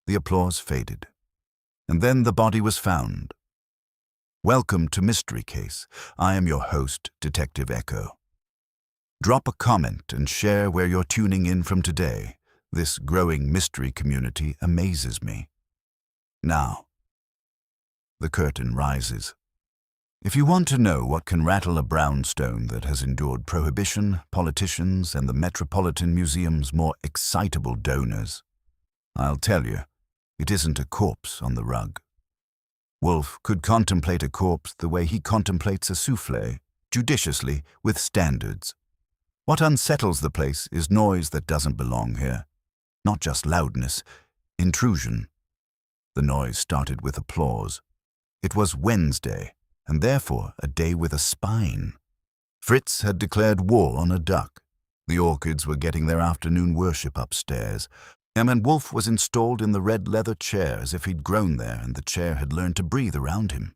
The applause faded. And then the body was found. Welcome to Mystery Case. I am your host, Detective Echo. Drop a comment and share where you're tuning in from today. This growing mystery community amazes me. Now, the curtain rises. If you want to know what can rattle a brownstone that has endured prohibition, politicians, and the Metropolitan Museum's more excitable donors, I'll tell you, it isn't a corpse on the rug. Wolfe could contemplate a corpse the way he contemplates a soufflé, judiciously, with standards. What unsettles the place is noise that doesn't belong here. Not just loudness, intrusion. The noise started with applause. It was Wednesday, and therefore a day with a spine. Fritz had declared war on a duck. The orchids were getting their afternoon worship upstairs. And Wolfe was installed in the red leather chair as if he'd grown there and the chair had learned to breathe around him.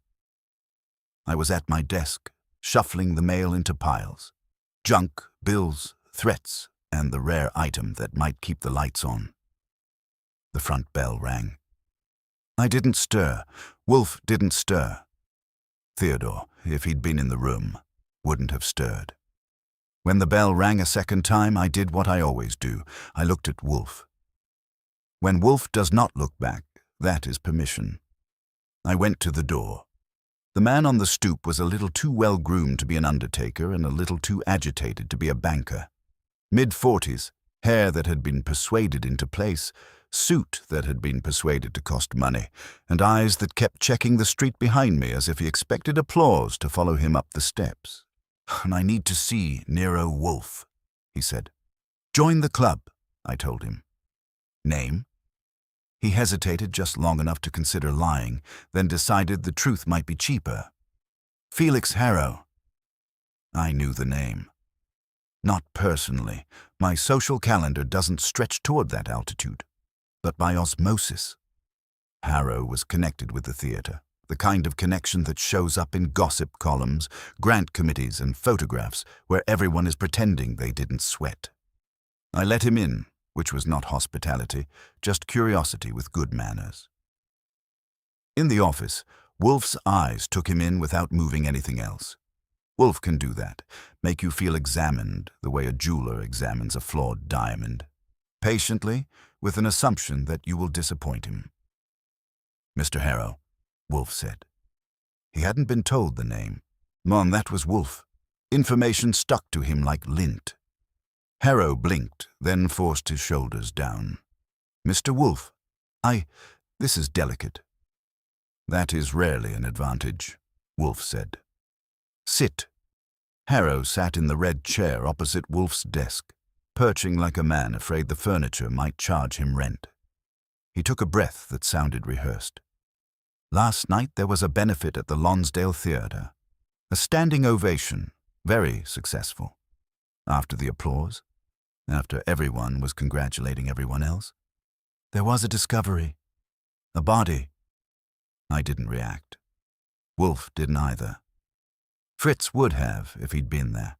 I was at my desk, shuffling the mail into piles. Junk, bills, threats, and the rare item that might keep the lights on. The front bell rang. I didn't stir. Wolfe didn't stir. Theodore, if he'd been in the room, wouldn't have stirred. When the bell rang a second time, I did what I always do. I looked at Wolfe. When Wolfe does not look back, that is permission. I went to the door. The man on the stoop was a little too well-groomed to be an undertaker and a little too agitated to be a banker. Mid-40s, hair that had been persuaded into place, suit that had been persuaded to cost money, and eyes that kept checking the street behind me as if he expected applause to follow him up the steps. "And I need to see Nero Wolfe," he said. "Join the club," I told him. "Name?" He hesitated just long enough to consider lying, then decided the truth might be cheaper. "Felix Harrow." I knew the name. Not personally. My social calendar doesn't stretch toward that altitude. But by osmosis. Harrow was connected with the theater, the kind of connection that shows up in gossip columns, grant committees, and photographs where everyone is pretending they didn't sweat. I let him in, which was not hospitality, just curiosity with good manners. In the office, Wolfe's eyes took him in without moving anything else. Wolfe can do that, make you feel examined the way a jeweler examines a flawed diamond. Patiently, with an assumption that you will disappoint him. "Mr. Harrow," Wolfe said. He hadn't been told the name. Mom, that was Wolfe. Information stuck to him like lint. Harrow blinked, then forced his shoulders down. "Mr. Wolfe, this is delicate." "That is rarely an advantage," Wolfe said. "Sit." Harrow sat in the red chair opposite Wolfe's desk, perching like a man afraid the furniture might charge him rent. He took a breath that sounded rehearsed. "Last night there was a benefit at the Lonsdale Theatre. A standing ovation, very successful. After the applause, after everyone was congratulating everyone else, there was a discovery. A body." I didn't react. Wolfe didn't either. Fritz would have if he'd been there.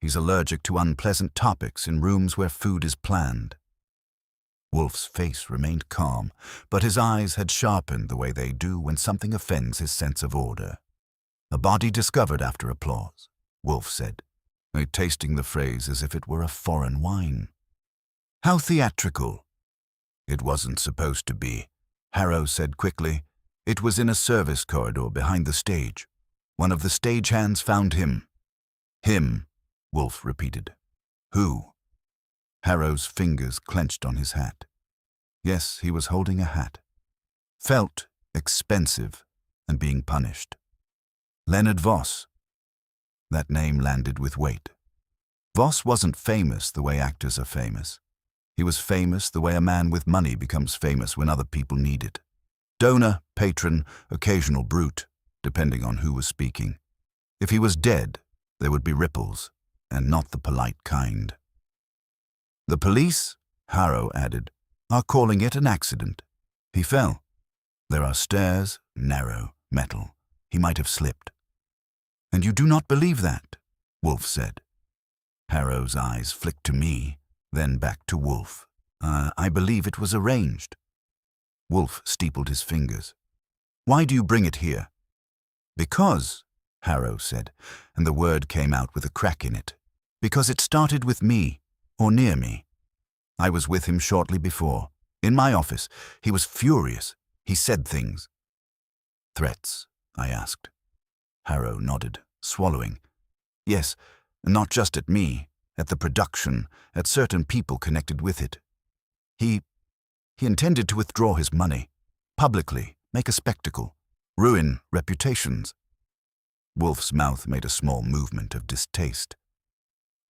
He's allergic to unpleasant topics in rooms where food is planned. Wolfe's face remained calm, but his eyes had sharpened the way they do when something offends his sense of order. "A body discovered after applause," Wolfe said, tasting the phrase as if it were a foreign wine. "How theatrical." "It wasn't supposed to be," Harrow said quickly. "It was in a service corridor behind the stage. One of the stagehands found him." "Him," Wolfe repeated. "Who?" Harrow's fingers clenched on his hat. Yes, he was holding a hat. Felt expensive and being punished. Leonard Voss. That name landed with weight. Voss wasn't famous the way actors are famous. He was famous the way a man with money becomes famous when other people need it. Donor, patron, occasional brute, depending on who was speaking. If he was dead, there would be ripples, and not the polite kind. "The police," Harrow added, "are calling it an accident. He fell. There are stairs, narrow, metal. He might have slipped." "And you do not believe that?" Wolfe said. Harrow's eyes flicked to me, then back to Wolfe. I believe it was arranged." Wolfe steepled his fingers. Why do you bring it here? Because, Harrow said, and the word came out with a crack in it. Because it started with me, or near me. I was with him shortly before. In my office. He was furious. He said things. Threats? I asked. Harrow nodded, swallowing. Yes, not just at me, at the production, at certain people connected with it. He intended to withdraw his money, publicly, make a spectacle, ruin reputations. Wolfe's mouth made a small movement of distaste.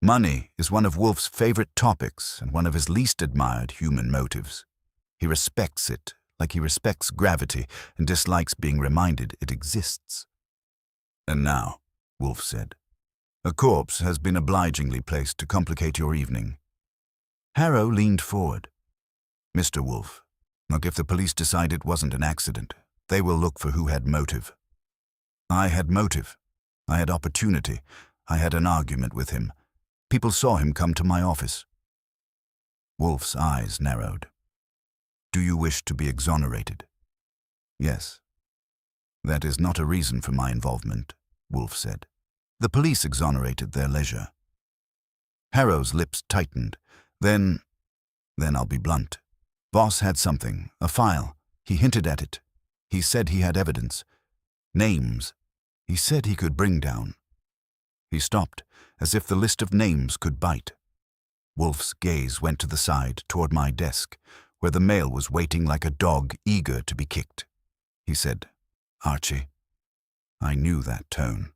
Money is one of Wolfe's favorite topics and one of his least admired human motives. He respects it like he respects gravity and dislikes being reminded it exists. And now, Wolfe said, a corpse has been obligingly placed to complicate your evening. Harrow leaned forward. Mr. Wolfe, look, if the police decide it wasn't an accident, they will look for who had motive. I had motive. I had opportunity. I had an argument with him. People saw him come to my office. Wolfe's eyes narrowed. Do you wish to be exonerated? Yes. That is not a reason for my involvement, Wolfe said. The police exonerated their leisure. Harrow's lips tightened. Then I'll be blunt. Voss had something, a file. He hinted at it. He said he had evidence. Names. He said he could bring down. He stopped, as if the list of names could bite. Wolfe's gaze went to the side, toward my desk, where the mail was waiting like a dog eager to be kicked. He said, Archie. I knew that tone.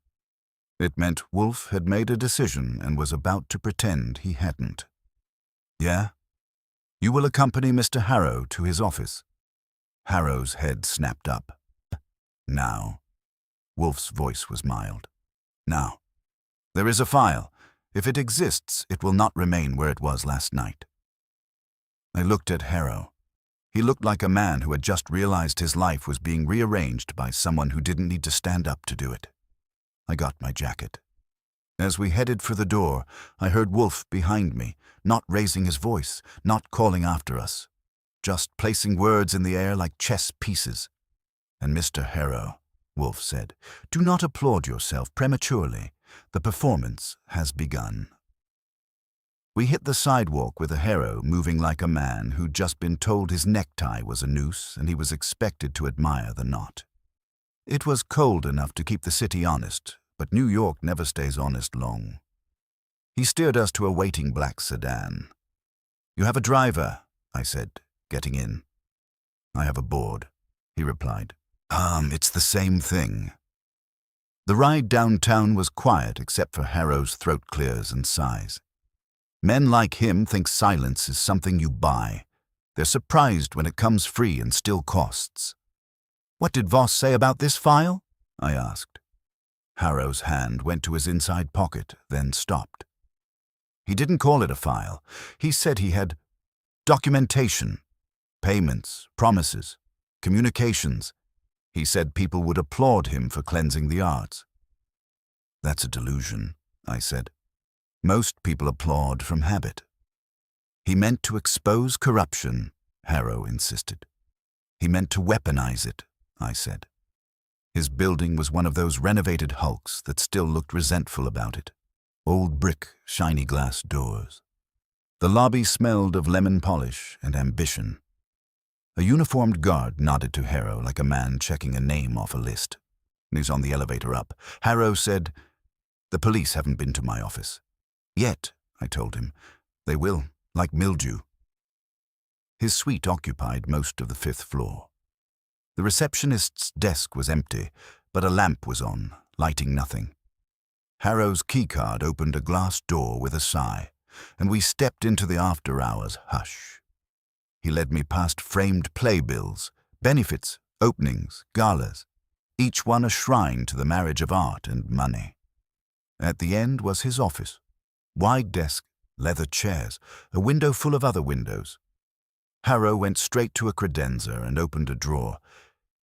It meant Wolfe had made a decision and was about to pretend he hadn't. Yeah? You will accompany Mr. Harrow to his office. Harrow's head snapped up. Now. Wolfe's voice was mild. Now. There is a file. If it exists, it will not remain where it was last night. I looked at Harrow. He looked like a man who had just realized his life was being rearranged by someone who didn't need to stand up to do it. I got my jacket. As we headed for the door, I heard Wolfe behind me, not raising his voice, not calling after us, just placing words in the air like chess pieces. And Mr. Harrow, Wolfe said, do not applaud yourself prematurely. The performance has begun. We hit the sidewalk with a Harrow moving like a man who'd just been told his necktie was a noose and he was expected to admire the knot. It was cold enough to keep the city honest, but New York never stays honest long. He steered us to a waiting black sedan. You have a driver, I said, getting in. I have a board, he replied. It's the same thing. The ride downtown was quiet except for Harrow's throat clears and sighs. Men like him think silence is something you buy. They're surprised when it comes free and still costs. What did Voss say about this file? I asked. Harrow's hand went to his inside pocket, then stopped. He didn't call it a file. He said he had documentation, payments, promises, communications. He said people would applaud him for cleansing the arts. That's a delusion, I said. Most people applaud from habit. He meant to expose corruption, Harrow insisted. He meant to weaponize it, I said. His building was one of those renovated hulks that still looked resentful about it. Old brick, shiny glass doors. The lobby smelled of lemon polish and ambition. A uniformed guard nodded to Harrow like a man checking a name off a list. He's on the elevator up. Harrow said, The police haven't been to my office. Yet, I told him. They will, like mildew. His suite occupied most of the 5th floor. The receptionist's desk was empty, but a lamp was on, lighting nothing. Harrow's keycard opened a glass door with a sigh, and we stepped into the after-hours hush. He led me past framed playbills, benefits, openings, galas, each one a shrine to the marriage of art and money. At the end was his office. Wide desk, leather chairs, a window full of other windows. Harrow went straight to a credenza and opened a drawer.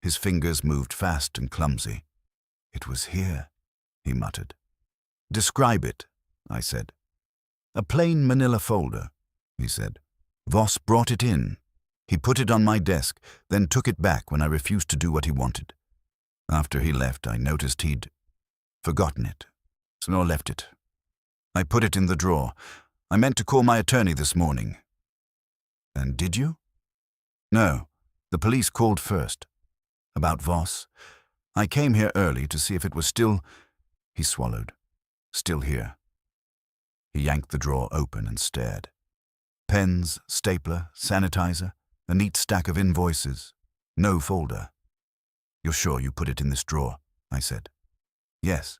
His fingers moved fast and clumsy. It was here, he muttered. Describe it, I said. A plain manila folder, he said. Voss brought it in. He put it on my desk, then took it back when I refused to do what he wanted. After he left, I noticed he'd forgotten it, so I left it. I put it in the drawer. I meant to call my attorney this morning. And did you? No, the police called first. About Voss. I came here early to see if it was still, he swallowed, still here. He yanked the drawer open and stared. Pens, stapler, sanitizer, a neat stack of invoices. No folder. You're sure you put it in this drawer? I said. Yes.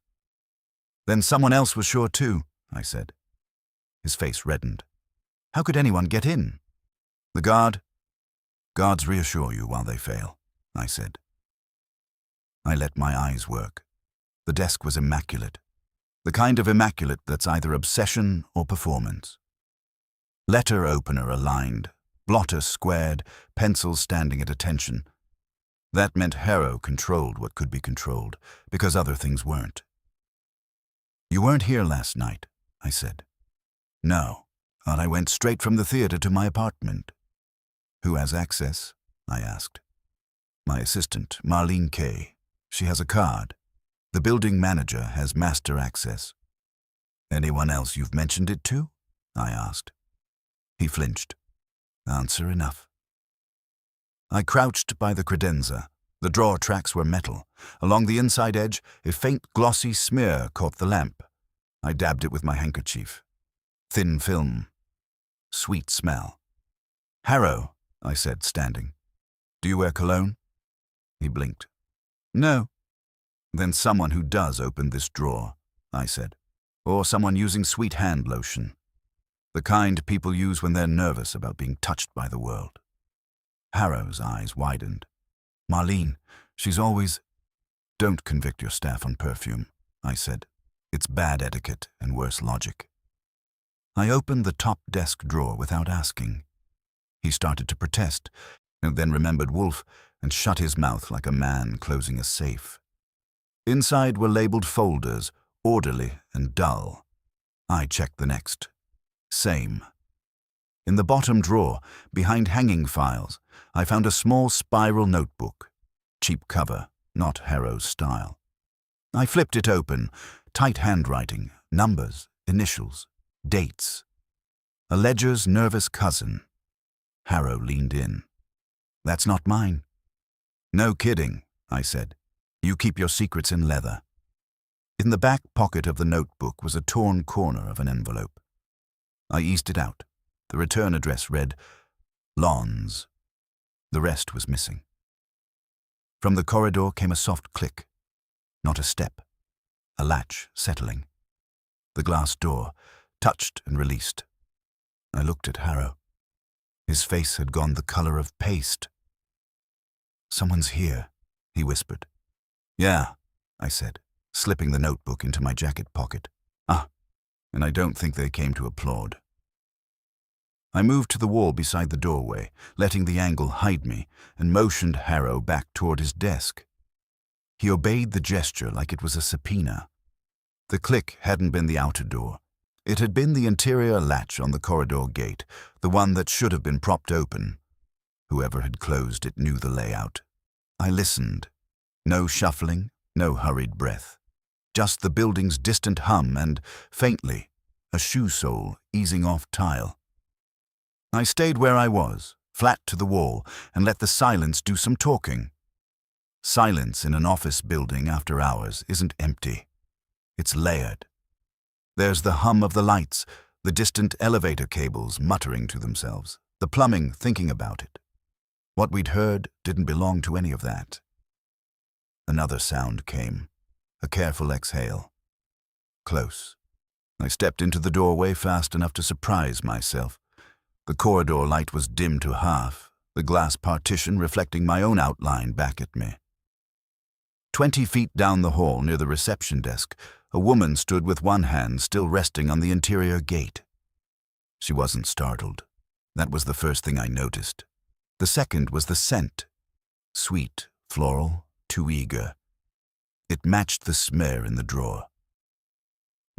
Then someone else was sure too, I said. His face reddened. How could anyone get in? The guard? Guards reassure you while they fail, I said. I let my eyes work. The desk was immaculate. The kind of immaculate that's either obsession or performance. Letter opener aligned, blotter squared, pencils standing at attention. That meant Harrow controlled what could be controlled, because other things weren't. You weren't here last night, I said. No, and I went straight from the theater to my apartment. Who has access? I asked. My assistant, Marlene Kay. She has a card. The building manager has master access. Anyone else you've mentioned it to? I asked. He flinched. Answer enough. I crouched by the credenza. The drawer tracks were metal. Along the inside edge, a faint glossy smear caught the lamp. I dabbed it with my handkerchief. Thin film. Sweet smell. Harrow, I said, standing. Do you wear cologne? He blinked. No. Then someone who does open this drawer, I said. Or someone using sweet hand lotion. The kind people use when they're nervous about being touched by the world. Harrow's eyes widened. Marlene, she's always... Don't convict your staff on perfume, I said. It's bad etiquette and worse logic. I opened the top desk drawer without asking. He started to protest, and then remembered Wolfe and shut his mouth like a man closing a safe. Inside were labeled folders, orderly and dull. I checked the next. Same. In the bottom drawer, behind hanging files, I found a small spiral notebook. Cheap cover, not Harrow's style. I flipped it open. Tight handwriting, numbers, initials, dates. A ledger's nervous cousin. Harrow leaned in. That's not mine. No kidding, I said. You keep your secrets in leather. In the back pocket of the notebook was a torn corner of an envelope. I eased it out. The return address read, Lawns. The rest was missing. From the corridor came a soft click. Not a step. A latch settling. The glass door, touched and released. I looked at Harrow. His face had gone the color of paste. Someone's here, he whispered. Yeah, I said, slipping the notebook into my jacket pocket. Ah, and I don't think they came to applaud. I moved to the wall beside the doorway, letting the angle hide me, and motioned Harrow back toward his desk. He obeyed the gesture like it was a subpoena. The click hadn't been the outer door. It had been the interior latch on the corridor gate, the one that should have been propped open. Whoever had closed it knew the layout. I listened. No shuffling, no hurried breath. Just the building's distant hum and, faintly, a shoe sole easing off tile. I stayed where I was, flat to the wall, and let the silence do some talking. Silence in an office building after hours isn't empty. It's layered. There's the hum of the lights, the distant elevator cables muttering to themselves, the plumbing thinking about it. What we'd heard didn't belong to any of that. Another sound came, a careful exhale. Close. I stepped into the doorway fast enough to surprise myself. The corridor light was dim to half, the glass partition reflecting my own outline back at me. 20 feet down the hall near the reception desk, a woman stood with one hand still resting on the interior gate. She wasn't startled. That was the first thing I noticed. The second was the scent. Sweet, floral, too eager. It matched the smear in the drawer.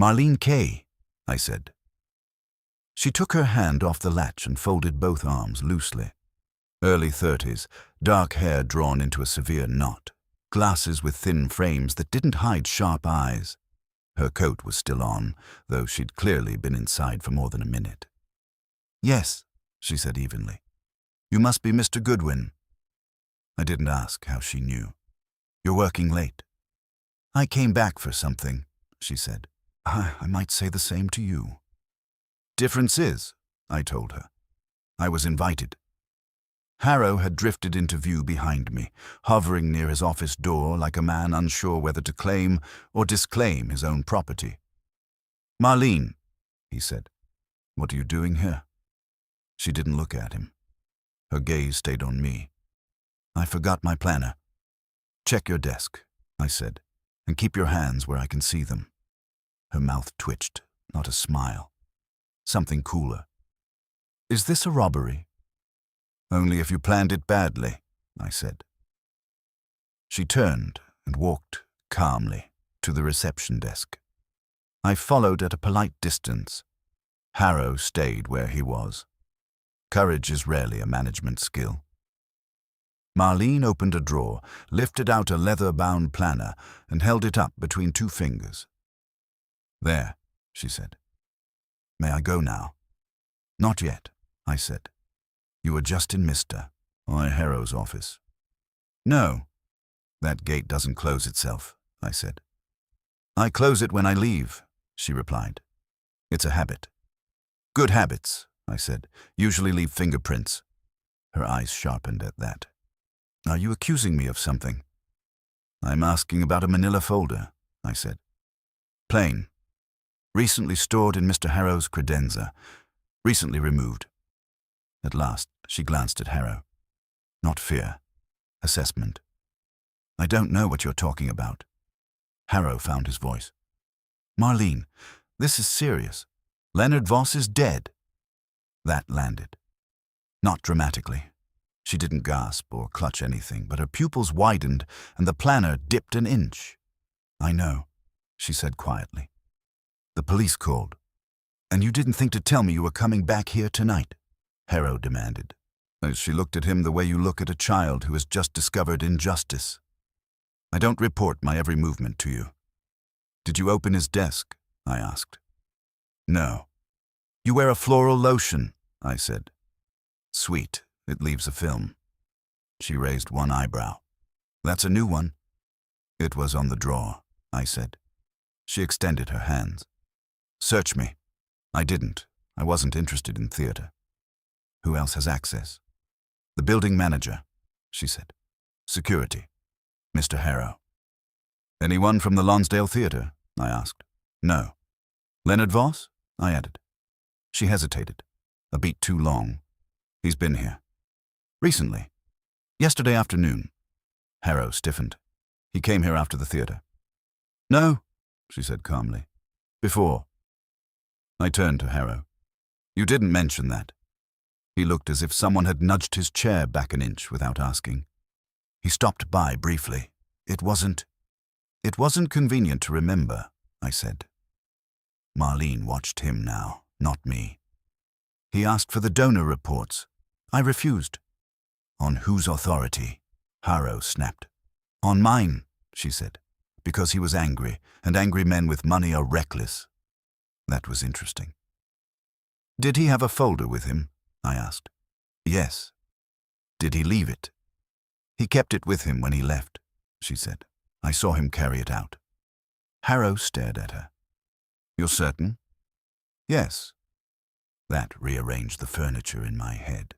Marlene Kay, I said. She took her hand off the latch and folded both arms loosely. Early 30s, dark hair drawn into a severe knot, glasses with thin frames that didn't hide sharp eyes. Her coat was still on, though she'd clearly been inside for more than a minute. "Yes," she said evenly. "You must be Mr. Goodwin." I didn't ask how she knew. "You're working late." "I came back for something," she said. I might say the same to you." "Difference is," I told her, "I was invited." Harrow had drifted into view behind me, hovering near his office door like a man unsure whether to claim or disclaim his own property. "Marlene," he said, "what are you doing here?" She didn't look at him. Her gaze stayed on me. "I forgot my planner." "Check your desk," I said, "and keep your hands where I can see them." Her mouth twitched, not a smile. Something cooler. "Is this a robbery?" "Only if you planned it badly," I said. She turned and walked calmly to the reception desk. I followed at a polite distance. Harrow stayed where he was. Courage is rarely a management skill. Marlene opened a drawer, lifted out a leather-bound planner, and held it up between two fingers. "There," she said. "May I go now?" "Not yet," I said. "You are just in Mr. Harrow's office." "No, that gate doesn't close itself," I said. "I close it when I leave," she replied. "It's a habit." "Good habits," I said, "usually leave fingerprints." Her eyes sharpened at that. "Are you accusing me of something?" "I'm asking about a manila folder," I said. "Plain. Recently stored in Mr. Harrow's credenza. Recently removed." At last, she glanced at Harrow. Not fear. Assessment. "I don't know what you're talking about." Harrow found his voice. "Marlene, this is serious. Leonard Voss is dead." That landed. Not dramatically. She didn't gasp or clutch anything, but her pupils widened and the planner dipped an inch. "I know," she said quietly. "The police called." "And you didn't think to tell me you were coming back here tonight?" Harrow demanded, as she looked at him the way you look at a child who has just discovered injustice. "I don't report my every movement to you." "Did you open his desk?" I asked. "No." "You wear a floral lotion," I said. "Sweet, it leaves a film." She raised one eyebrow. "That's a new one." "It was on the drawer," I said. She extended her hands. "Search me." I didn't. I wasn't interested in theater. "Who else has access?" "The building manager," she said. "Security. Mr. Harrow." "Anyone from the Lonsdale Theatre?" I asked. "No." "Leonard Voss?" I added. She hesitated. A beat too long. "He's been here." "Recently?" "Yesterday afternoon." Harrow stiffened. "He came here after the theatre." "No," she said calmly. "Before." I turned to Harrow. "You didn't mention that." He looked as if someone had nudged his chair back an inch without asking. He stopped by briefly. It wasn't convenient to remember," I said. Marlene watched him now, not me. "He asked for the donor reports. I refused." "On whose authority?" Harrow snapped. "On mine," she said, "because he was angry, and angry men with money are reckless." That was interesting. "Did he have a folder with him?" I asked. "Yes." "Did he leave it?" "He kept it with him when he left," she said. "I saw him carry it out." Harrow stared at her. "You're certain?" "Yes." That rearranged the furniture in my head.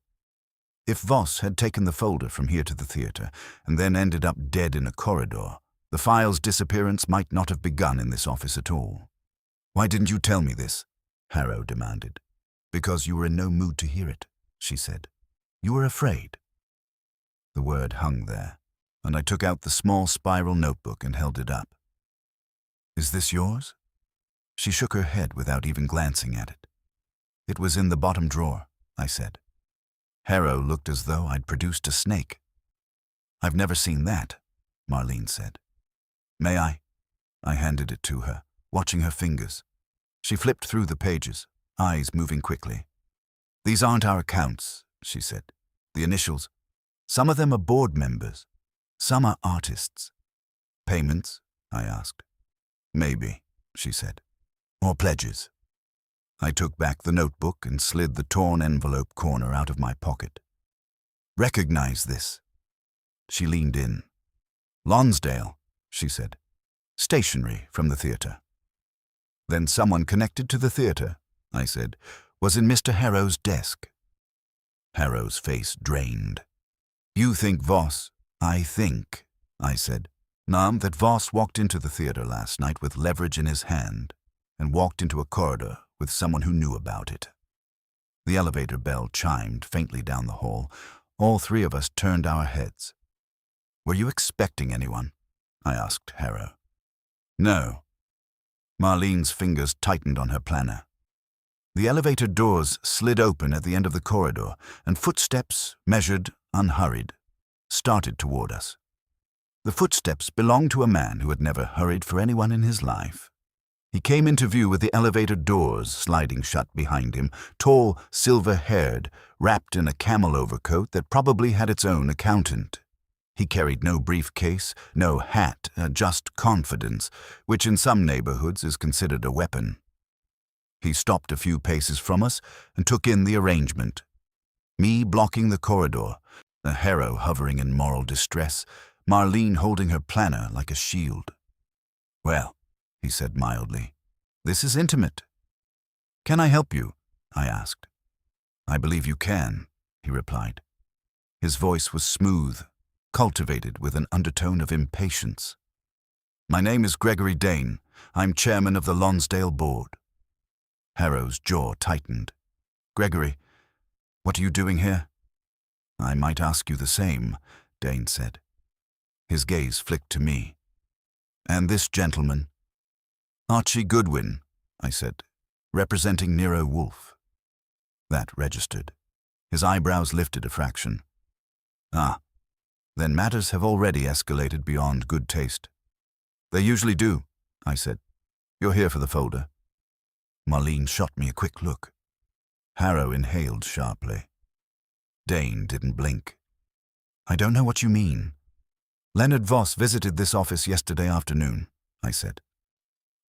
If Voss had taken the folder from here to the theatre and then ended up dead in a corridor, the file's disappearance might not have begun in this office at all. "Why didn't you tell me this?" Harrow demanded. "Because you were in no mood to hear it," she said. "You were afraid." The word hung there, and I took out the small spiral notebook and held it up. "Is this yours?" She shook her head without even glancing at it. "It was in the bottom drawer," I said. Harrow looked as though I'd produced a snake. "I've never seen that," Marlene said. "May I?" I handed it to her, watching her fingers. She flipped through the pages, eyes moving quickly. "These aren't our accounts," she said. "The initials Some of them are board members. Some are artists. Payments? I asked. Maybe, she said. Or pledges. I took back the notebook and slid the torn envelope corner out of my pocket. Recognize this. She leaned in. Lonsdale, she said. Stationery from the theatre. Then someone connected to the theatre, I said, was in Mr. Harrow's desk. Harrow's face drained. You think Voss? I think, I said, that Voss walked into the theatre last night with leverage in his hand and walked into a corridor with someone who knew about it. The elevator bell chimed faintly down the hall. All three of us turned our heads. Were you expecting anyone? I asked Harrow. No. Marlene's fingers tightened on her planner. The elevator doors slid open at the end of the corridor, and footsteps, measured, unhurried, started toward us. The footsteps belonged to a man who had never hurried for anyone in his life. He came into view with the elevator doors sliding shut behind him, tall, silver-haired, wrapped in a camel overcoat that probably had its own accountant. He carried no briefcase, no hat, just confidence, which in some neighborhoods is considered a weapon. He stopped a few paces from us and took in the arrangement. Me blocking the corridor, a Harrow hovering in moral distress, Marlene holding her planner like a shield. Well, he said mildly, this is intimate. Can I help you? I asked. I believe you can, he replied. His voice was smooth, cultivated with an undertone of impatience. My name is Gregory Dane. I'm chairman of the Lonsdale board. Harrow's jaw tightened. Gregory, what are you doing here? I might ask you the same, Dane said. His gaze flicked to me. And this gentleman? Archie Goodwin, I said, representing Nero Wolfe. That registered. His eyebrows lifted a fraction. Ah, then matters have already escalated beyond good taste. They usually do, I said. You're here for the folder. Marlene shot me a quick look. Harrow inhaled sharply. Dane didn't blink. I don't know what you mean. Leonard Voss visited this office yesterday afternoon, I said.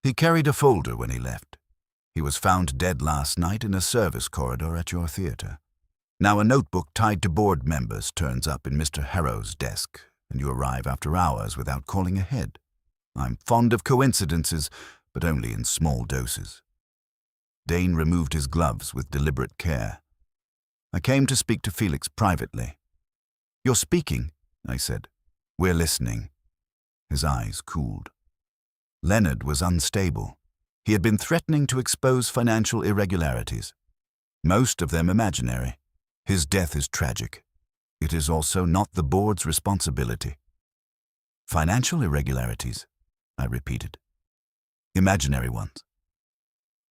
He carried a folder when he left. He was found dead last night in a service corridor at your theatre. Now a notebook tied to board members turns up in Mr. Harrow's desk, and you arrive after hours without calling ahead. I'm fond of coincidences, but only in small doses. Dane removed his gloves with deliberate care. I came to speak to Felix privately. You're speaking, I said. We're listening. His eyes cooled. Leonard was unstable. He had been threatening to expose financial irregularities, most of them imaginary. His death is tragic. It is also not the board's responsibility. Financial irregularities, I repeated. Imaginary ones.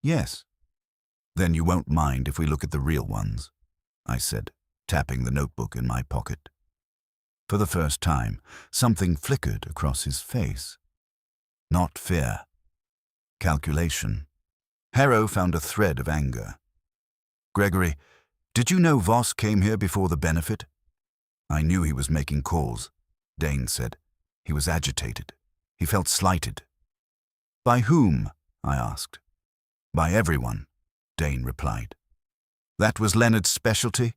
Yes. Then you won't mind if we look at the real ones, I said, tapping the notebook in my pocket. For the first time, something flickered across his face. Not fear. Calculation. Harrow found a thread of anger. Gregory, did you know Voss came here before the benefit? I knew he was making calls, Dane said. He was agitated. He felt slighted. By whom? I asked. By everyone, Dane replied. That was Leonard's specialty?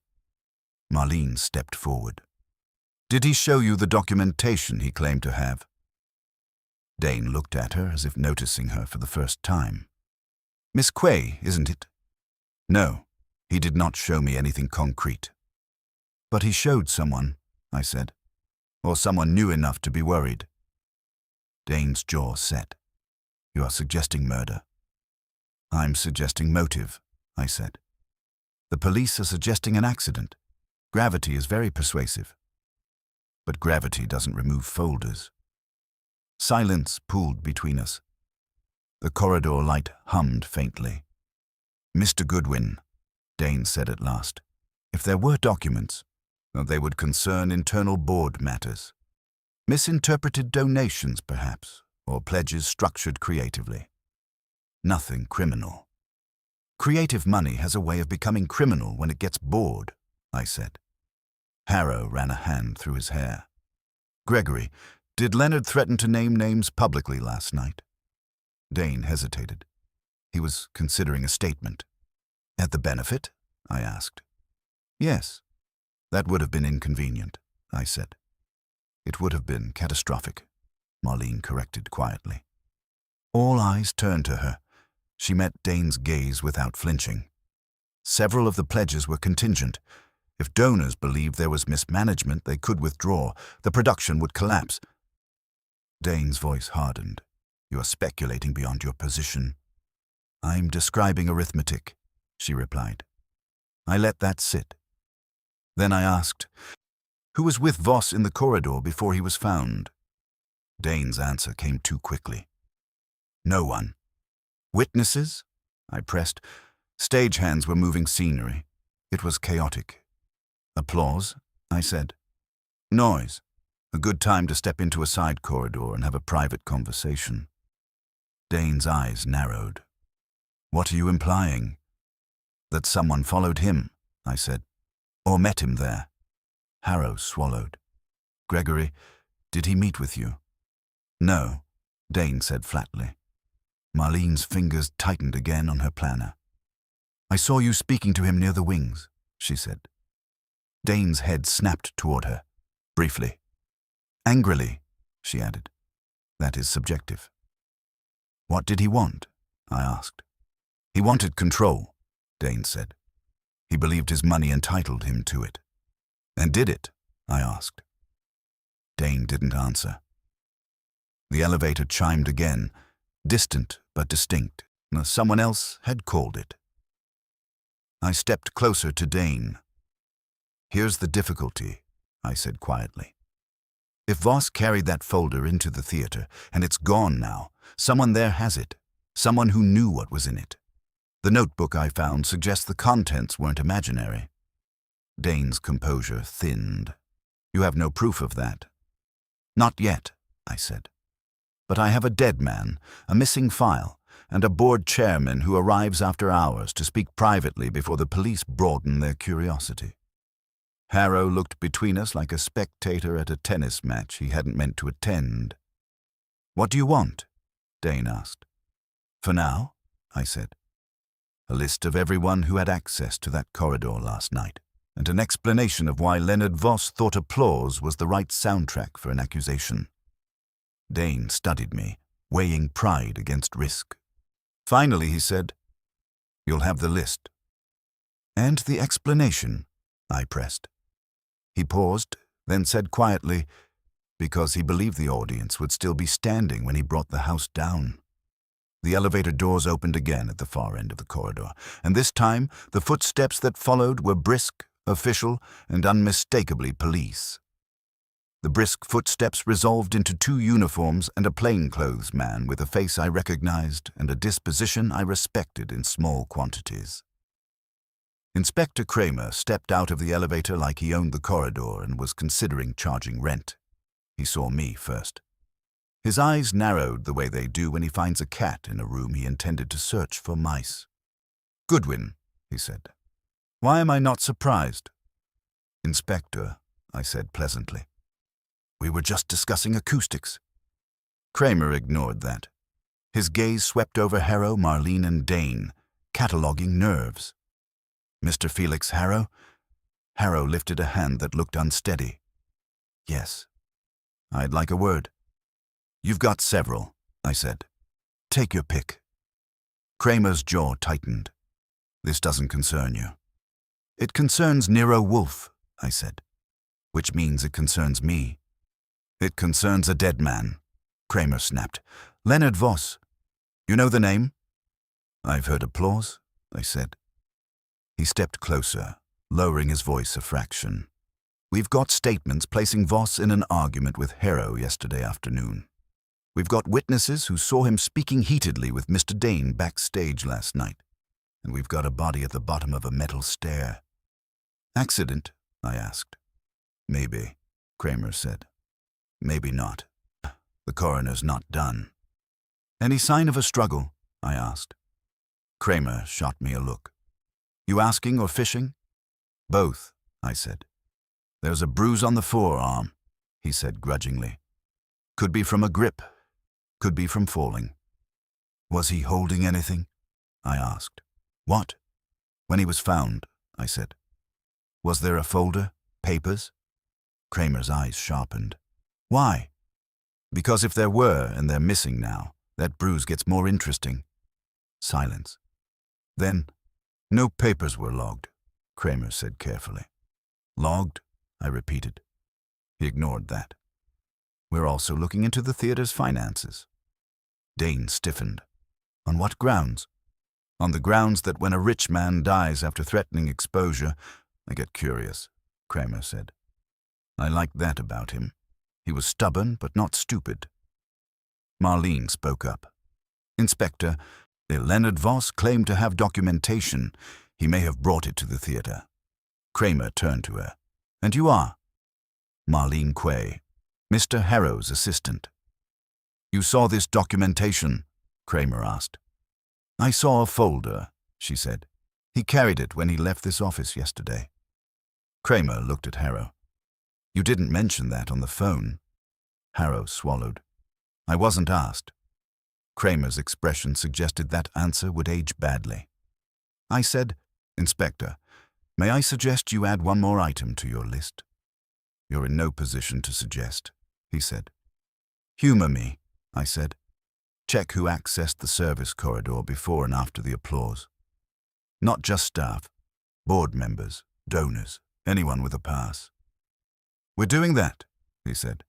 Marlene stepped forward. Did he show you the documentation he claimed to have? Dane looked at her as if noticing her for the first time. Miss Quay, isn't it? No, he did not show me anything concrete. But he showed someone, I said, or someone new enough to be worried. Dane's jaw set. You are suggesting murder. I'm suggesting motive, I said. The police are suggesting an accident. Gravity is very persuasive. But gravity doesn't remove folders. Silence pooled between us. The corridor light hummed faintly. Mr. Goodwin, Dane said at last, if there were documents, they would concern internal board matters. Misinterpreted donations, perhaps, or pledges structured creatively. Nothing criminal. Creative money has a way of becoming criminal when it gets bored, I said. Harrow ran a hand through his hair. Gregory, did Leonard threaten to name names publicly last night? Dane hesitated. He was considering a statement. At the benefit? I asked. Yes. That would have been inconvenient, I said. It would have been catastrophic, Marlene corrected quietly. All eyes turned to her. She met Dane's gaze without flinching. Several of the pledges were contingent. If donors believed there was mismanagement, they could withdraw. The production would collapse. Dane's voice hardened. You are speculating beyond your position. I'm describing arithmetic, she replied. I let that sit. Then I asked, who was with Voss in the corridor before he was found? Dane's answer came too quickly. No one. Witnesses? I pressed. Stagehands were moving scenery. It was chaotic. Applause? I said. Noise. A good time to step into a side corridor and have a private conversation. Dane's eyes narrowed. What are you implying? That someone followed him, I said. Or met him there. Harrow swallowed. Gregory, did he meet with you? No, Dane said flatly. Marlene's fingers tightened again on her planner. I saw you speaking to him near the wings, she said. Dane's head snapped toward her, briefly. Angrily, she added. That is subjective. What did he want? I asked. He wanted control, Dane said. He believed his money entitled him to it. And did it? I asked. Dane didn't answer. The elevator chimed again, distant but distinct. Someone else had called it. I stepped closer to Dane. Here's the difficulty, I said quietly. If Voss carried that folder into the theater, and it's gone now, someone there has it, someone who knew what was in it. The notebook I found suggests the contents weren't imaginary. Dane's composure thinned. You have no proof of that. Not yet, I said. But I have a dead man, a missing file, and a board chairman who arrives after hours to speak privately before the police broaden their curiosity. Harrow looked between us like a spectator at a tennis match he hadn't meant to attend. What do you want? Dane asked. For now, I said. A list of everyone who had access to that corridor last night, and an explanation of why Leonard Voss thought applause was the right soundtrack for an accusation. Dane studied me, weighing pride against risk. Finally, he said, You'll have the list. And the explanation, I pressed. He paused, then said quietly, because he believed the audience would still be standing when he brought the house down. The elevator doors opened again at the far end of the corridor, and this time the footsteps that followed were brisk, official, and unmistakably police. The brisk footsteps resolved into 2 uniforms and a plainclothes man with a face I recognized and a disposition I respected in small quantities. Inspector Kramer stepped out of the elevator like he owned the corridor and was considering charging rent. He saw me first. His eyes narrowed the way they do when he finds a cat in a room he intended to search for mice. Goodwin, he said. Why am I not surprised? Inspector, I said pleasantly. We were just discussing acoustics. Kramer ignored that. His gaze swept over Harrow, Marlene, and Dane, cataloguing nerves. Mr. Felix Harrow? Harrow lifted a hand that looked unsteady. Yes. I'd like a word. You've got several, I said. Take your pick. Kramer's jaw tightened. This doesn't concern you. It concerns Nero Wolfe, I said. Which means it concerns me. It concerns a dead man, Kramer snapped. Leonard Voss. You know the name? I've heard applause, I said. He stepped closer, lowering his voice a fraction. We've got statements placing Voss in an argument with Harrow yesterday afternoon. We've got witnesses who saw him speaking heatedly with Mr. Dane backstage last night. And we've got a body at the bottom of a metal stair. Accident? I asked. Maybe, Kramer said. Maybe not. The coroner's not done. Any sign of a struggle? I asked. Kramer shot me a look. You asking or fishing? Both, I said. There's a bruise on the forearm, he said grudgingly. Could be from a grip, could be from falling. Was he holding anything? I asked. What? When he was found, I said. Was there a folder? Papers? Kramer's eyes sharpened. Why? Because if there were, and they're missing now, that bruise gets more interesting. Silence. Then, no papers were logged, Kramer said carefully. Logged? I repeated. He ignored that. We're also looking into the theater's finances. Dane stiffened. On what grounds? On the grounds that when a rich man dies after threatening exposure, I get curious, Kramer said. I liked that about him. He was stubborn, but not stupid. Marlene spoke up. Inspector, Leonard Voss claimed to have documentation. He may have brought it to the theater. Kramer turned to her. And you are? Marlene Quay, Mr. Harrow's assistant. You saw this documentation? Kramer asked. I saw a folder, she said. He carried it when he left this office yesterday. Kramer looked at Harrow. You didn't mention that on the phone. Harrow swallowed. I wasn't asked. Kramer's expression suggested that answer would age badly. I said, Inspector, may I suggest you add one more item to your list? You're in no position to suggest, he said. Humor me, I said. Check who accessed the service corridor before and after the applause. Not just staff, board members, donors, anyone with a pass. We're doing that, he said.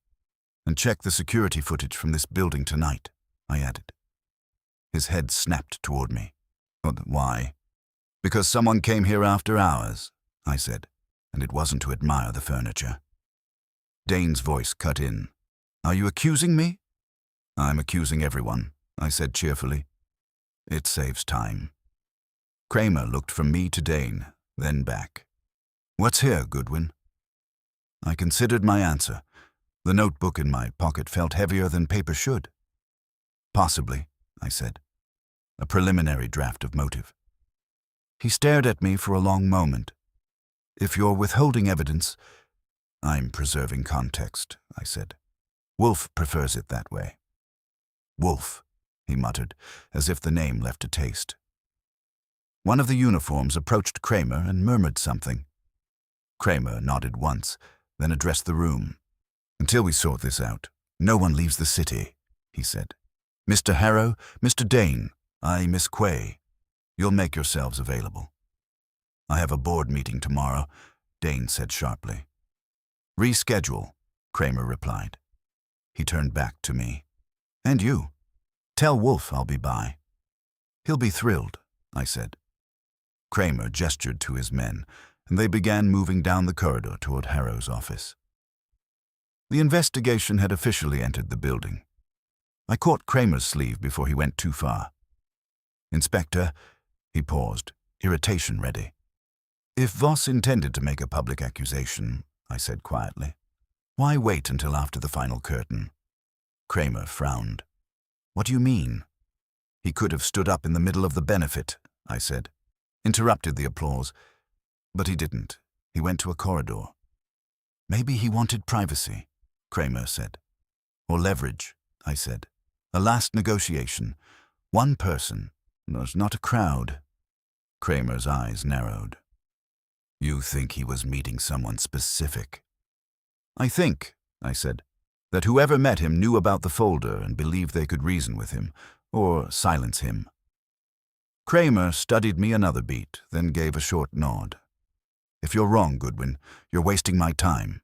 And check the security footage from this building tonight, I added. His head snapped toward me. Why? Because someone came here after hours, I said, and it wasn't to admire the furniture. Dane's voice cut in. Are you accusing me? I'm accusing everyone, I said cheerfully. It saves time. Kramer looked from me to Dane, then back. What's here, Goodwin? I considered my answer. The notebook in my pocket felt heavier than paper should. Possibly, I said. A preliminary draft of motive. He stared at me for a long moment. If you're withholding evidence, I'm preserving context, I said. Wolfe prefers it that way. Wolfe, he muttered, as if the name left a taste. One of the uniforms approached Kramer and murmured something. Kramer nodded once, then addressed the room. Until we sort this out, no one leaves the city, he said. Mr. Harrow, Mr. Dane, Miss Quay. You'll make yourselves available. I have a board meeting tomorrow, Dane said sharply. Reschedule, Kramer replied. He turned back to me. And you. Tell Wolfe I'll be by. He'll be thrilled, I said. Kramer gestured to his men, and they began moving down the corridor toward Harrow's office. The investigation had officially entered the building. I caught Kramer's sleeve before he went too far. Inspector, he paused, irritation ready. If Voss intended to make a public accusation, I said quietly, why wait until after the final curtain? Kramer frowned. What do you mean? He could have stood up in the middle of the benefit, I said, interrupted the applause, but he didn't. He went to a corridor. Maybe he wanted privacy, Kramer said. Or leverage, I said. A last negotiation. One person. There's not a crowd. Kramer's eyes narrowed. You think he was meeting someone specific? I think, I said, that whoever met him knew about the folder and believed they could reason with him, or silence him. Kramer studied me another beat, then gave a short nod. If you're wrong, Goodwin, you're wasting my time.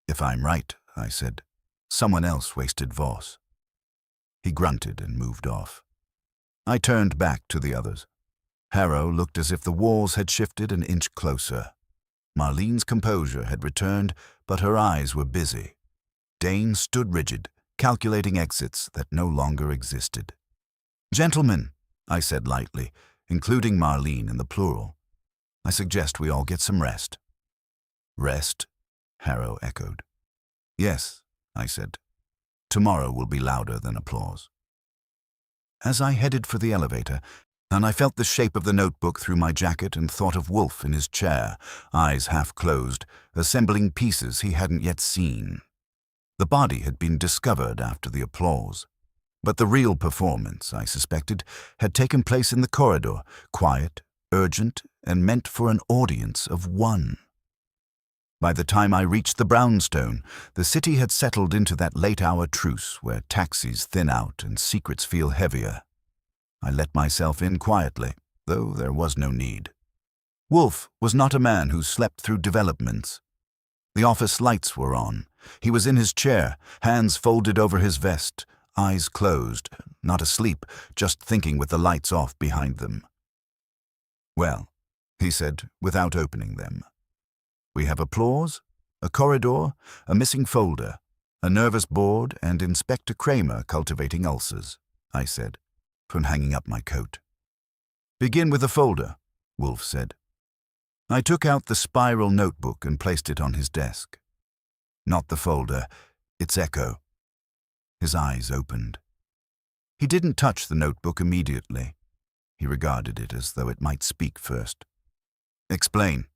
If I'm right, I said, someone else wasted Voss. He grunted and moved off. I turned back to the others. Harrow looked as if the walls had shifted an inch closer. Marlene's composure had returned, but her eyes were busy. Dane stood rigid, calculating exits that no longer existed. Gentlemen, I said lightly, including Marlene in the plural, I suggest we all get some rest. Rest? Harrow echoed. Yes, I said. Tomorrow will be louder than applause. As I headed for the elevator, and I felt the shape of the notebook through my jacket and thought of Wolfe in his chair, eyes half closed, assembling pieces he hadn't yet seen. The body had been discovered after the applause. But the real performance, I suspected, had taken place in the corridor, quiet, urgent, and meant for an audience of one. By the time I reached the brownstone, the city had settled into that late-hour truce where taxis thin out and secrets feel heavier. I let myself in quietly, though there was no need. Wolfe was not a man who slept through developments. The office lights were on. He was in his chair, hands folded over his vest, eyes closed, not asleep, just thinking with the lights off behind them. "Well," he said, without opening them. "We have applause, a corridor, a missing folder, a nervous board, and Inspector Kramer cultivating ulcers," I said, from hanging up my coat. "Begin with the folder," Wolfe said. I took out the spiral notebook and placed it on his desk. Not the folder, its echo. His eyes opened. He didn't touch the notebook immediately. He regarded it as though it might speak first. "Explain."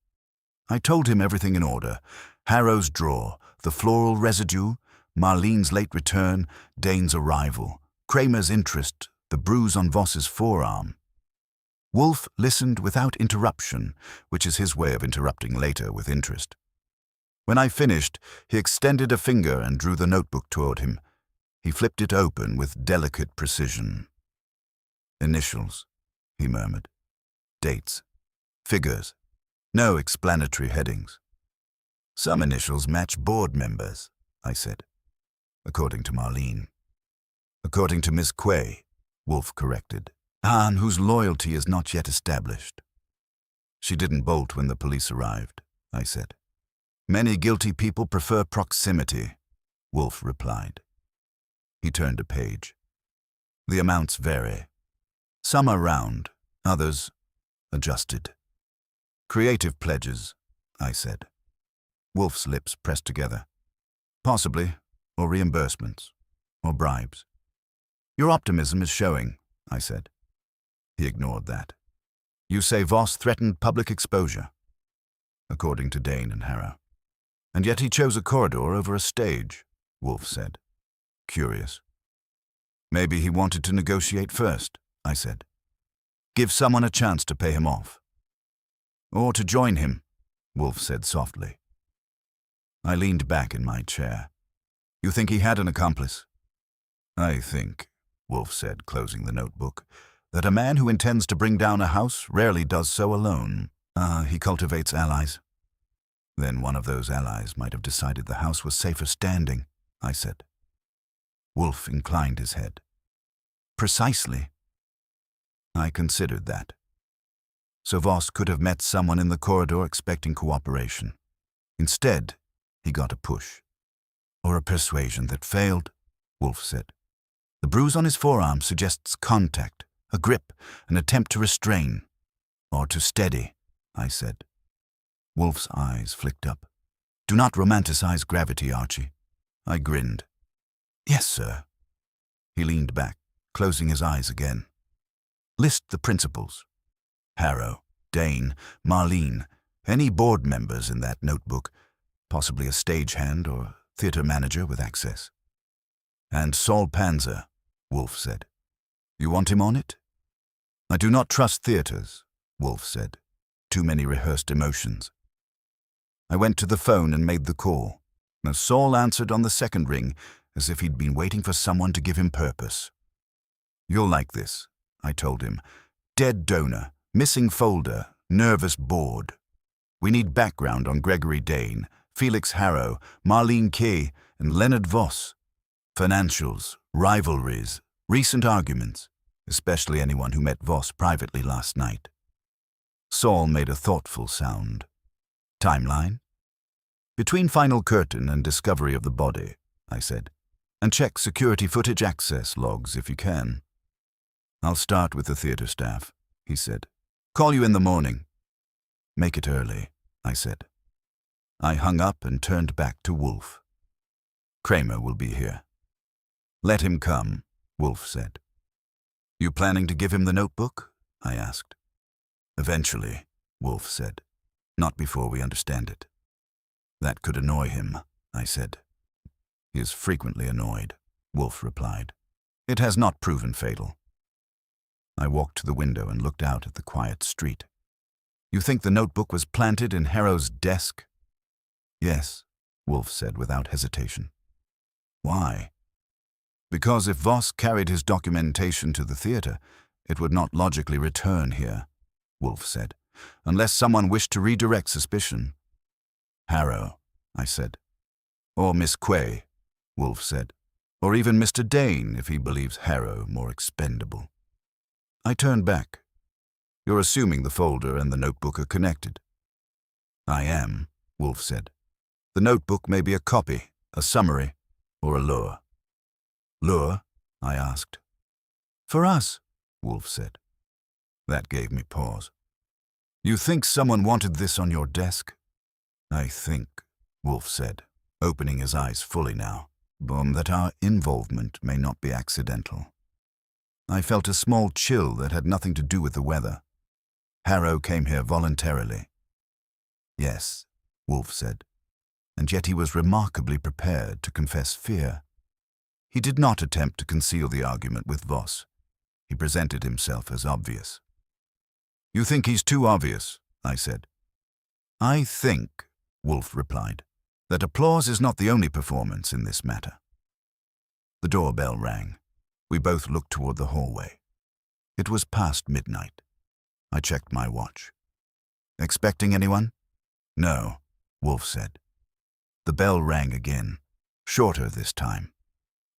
I told him everything in order. Harrow's drawer, the floral residue, Marlene's late return, Dane's arrival, Kramer's interest, the bruise on Voss's forearm. Wolfe listened without interruption, which is his way of interrupting later with interest. When I finished, he extended a finger and drew the notebook toward him. He flipped it open with delicate precision. "Initials," he murmured. "Dates. Figures. No explanatory headings." "Some initials match board members," I said. "According to Marlene." "According to Miss Quay," Wolfe corrected. "Anne, whose loyalty is not yet established." "She didn't bolt when the police arrived," I said. "Many guilty people prefer proximity," Wolfe replied. He turned a page. "The amounts vary. Some are round, others adjusted." "Creative pledges," I said. Wolfe's lips pressed together. "Possibly, or reimbursements, or bribes." "Your optimism is showing," I said. He ignored that. "You say Voss threatened public exposure?" "According to Dane and Harrow." "And yet he chose a corridor over a stage," Wolfe said. "Curious." "Maybe he wanted to negotiate first," I said. "Give someone a chance to pay him off." "Or to join him," Wolfe said softly. I leaned back in my chair. "You think he had an accomplice?" "I think," Wolfe said, closing the notebook, "that a man who intends to bring down a house rarely does so alone. He cultivates allies." "Then one of those allies might have decided the house was safer standing," I said. Wolfe inclined his head. "Precisely." I considered that. So Voss could have met someone in the corridor expecting cooperation. Instead, he got a push. "Or a persuasion that failed," Wolfe said. "The bruise on his forearm suggests contact, a grip, an attempt to restrain. Or to steady," I said. Wolfe's eyes flicked up. "Do not romanticize gravity, Archie." I grinned. "Yes, sir." He leaned back, closing his eyes again. "List the principals. Harrow, Dane, Marlene, any board members in that notebook, possibly a stagehand or theater manager with access." "And Saul Panzer," Wolfe said. "You want him on it?" "I do not trust theaters," Wolfe said. "Too many rehearsed emotions." I went to the phone and made the call. Now Saul answered on the second ring, as if he'd been waiting for someone to give him purpose. "You'll like this," I told him. "Dead donor, missing folder, nervous board. We need background on Gregory Dane, Felix Harrow, Marlene Kay, and Leonard Voss. Financials, rivalries, recent arguments, especially anyone who met Voss privately last night." Saul made a thoughtful sound. "Timeline?" "Between final curtain and discovery of the body," I said. "And check security footage access logs if you can." "I'll start with the theater staff," he said. "Call you in the morning." "Make it early," I said. I hung up and turned back to Wolfe. "Kramer will be here." "Let him come," Wolfe said. "You planning to give him the notebook?" I asked. Eventually, Wolfe said. Not before we understand it. That could annoy him, I said. He is frequently annoyed, Wolfe replied. It has not proven fatal. I walked to the window and looked out at the quiet street. You think the notebook was planted in Harrow's desk? Yes, Wolfe said without hesitation. Why? Because if Voss carried his documentation to the theater, it would not logically return here, Wolfe said, unless someone wished to redirect suspicion. Harrow, I said. Or Miss Quay, Wolfe said. Or even Mr. Dane, if he believes Harrow more expendable. I turned back. You're assuming the folder and the notebook are connected. I am, Wolfe said. The notebook may be a copy, a summary, or a lure. Lure? I asked. For us, Wolfe said. That gave me pause. You think someone wanted this on your desk? I think, Wolfe said, opening his eyes fully now, that our involvement may not be accidental. I felt a small chill that had nothing to do with the weather. Harrow came here voluntarily. Yes, Wolfe said, and yet he was remarkably prepared to confess fear. He did not attempt to conceal the argument with Voss. He presented himself as obvious. You think he's too obvious, I said. I think, Wolfe replied, that applause is not the only performance in this matter. The doorbell rang. We both looked toward the hallway. It was past midnight. I checked my watch. Expecting anyone? No, Wolfe said. The bell rang again, shorter this time.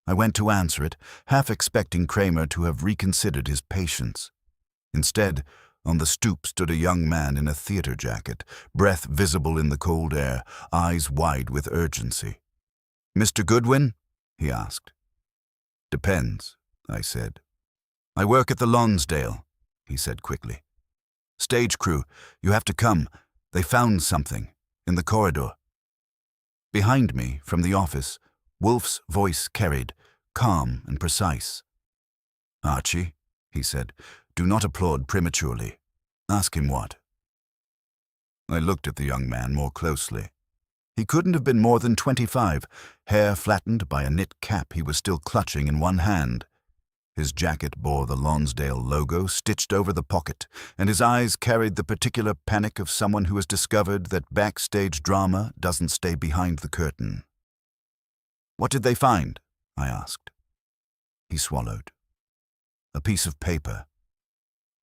I went to answer it, half expecting Kramer to have reconsidered his patience. Instead, on the stoop stood a young man in a theater jacket, breath visible in the cold air, eyes wide with urgency. Mr. Goodwin? He asked. Depends, I said. I work at the Lonsdale, he said quickly. Stage crew, you have to come. They found something in the corridor. Behind me, from the office, Wolfe's voice carried, calm and precise. Archie, he said, do not applaud prematurely. Ask him what. I looked at the young man more closely. He couldn't have been more than 25, hair flattened by a knit cap he was still clutching in one hand. His jacket bore the Lonsdale logo stitched over the pocket, and his eyes carried the particular panic of someone who has discovered that backstage drama doesn't stay behind the curtain. What did they find? I asked. He swallowed. A piece of paper.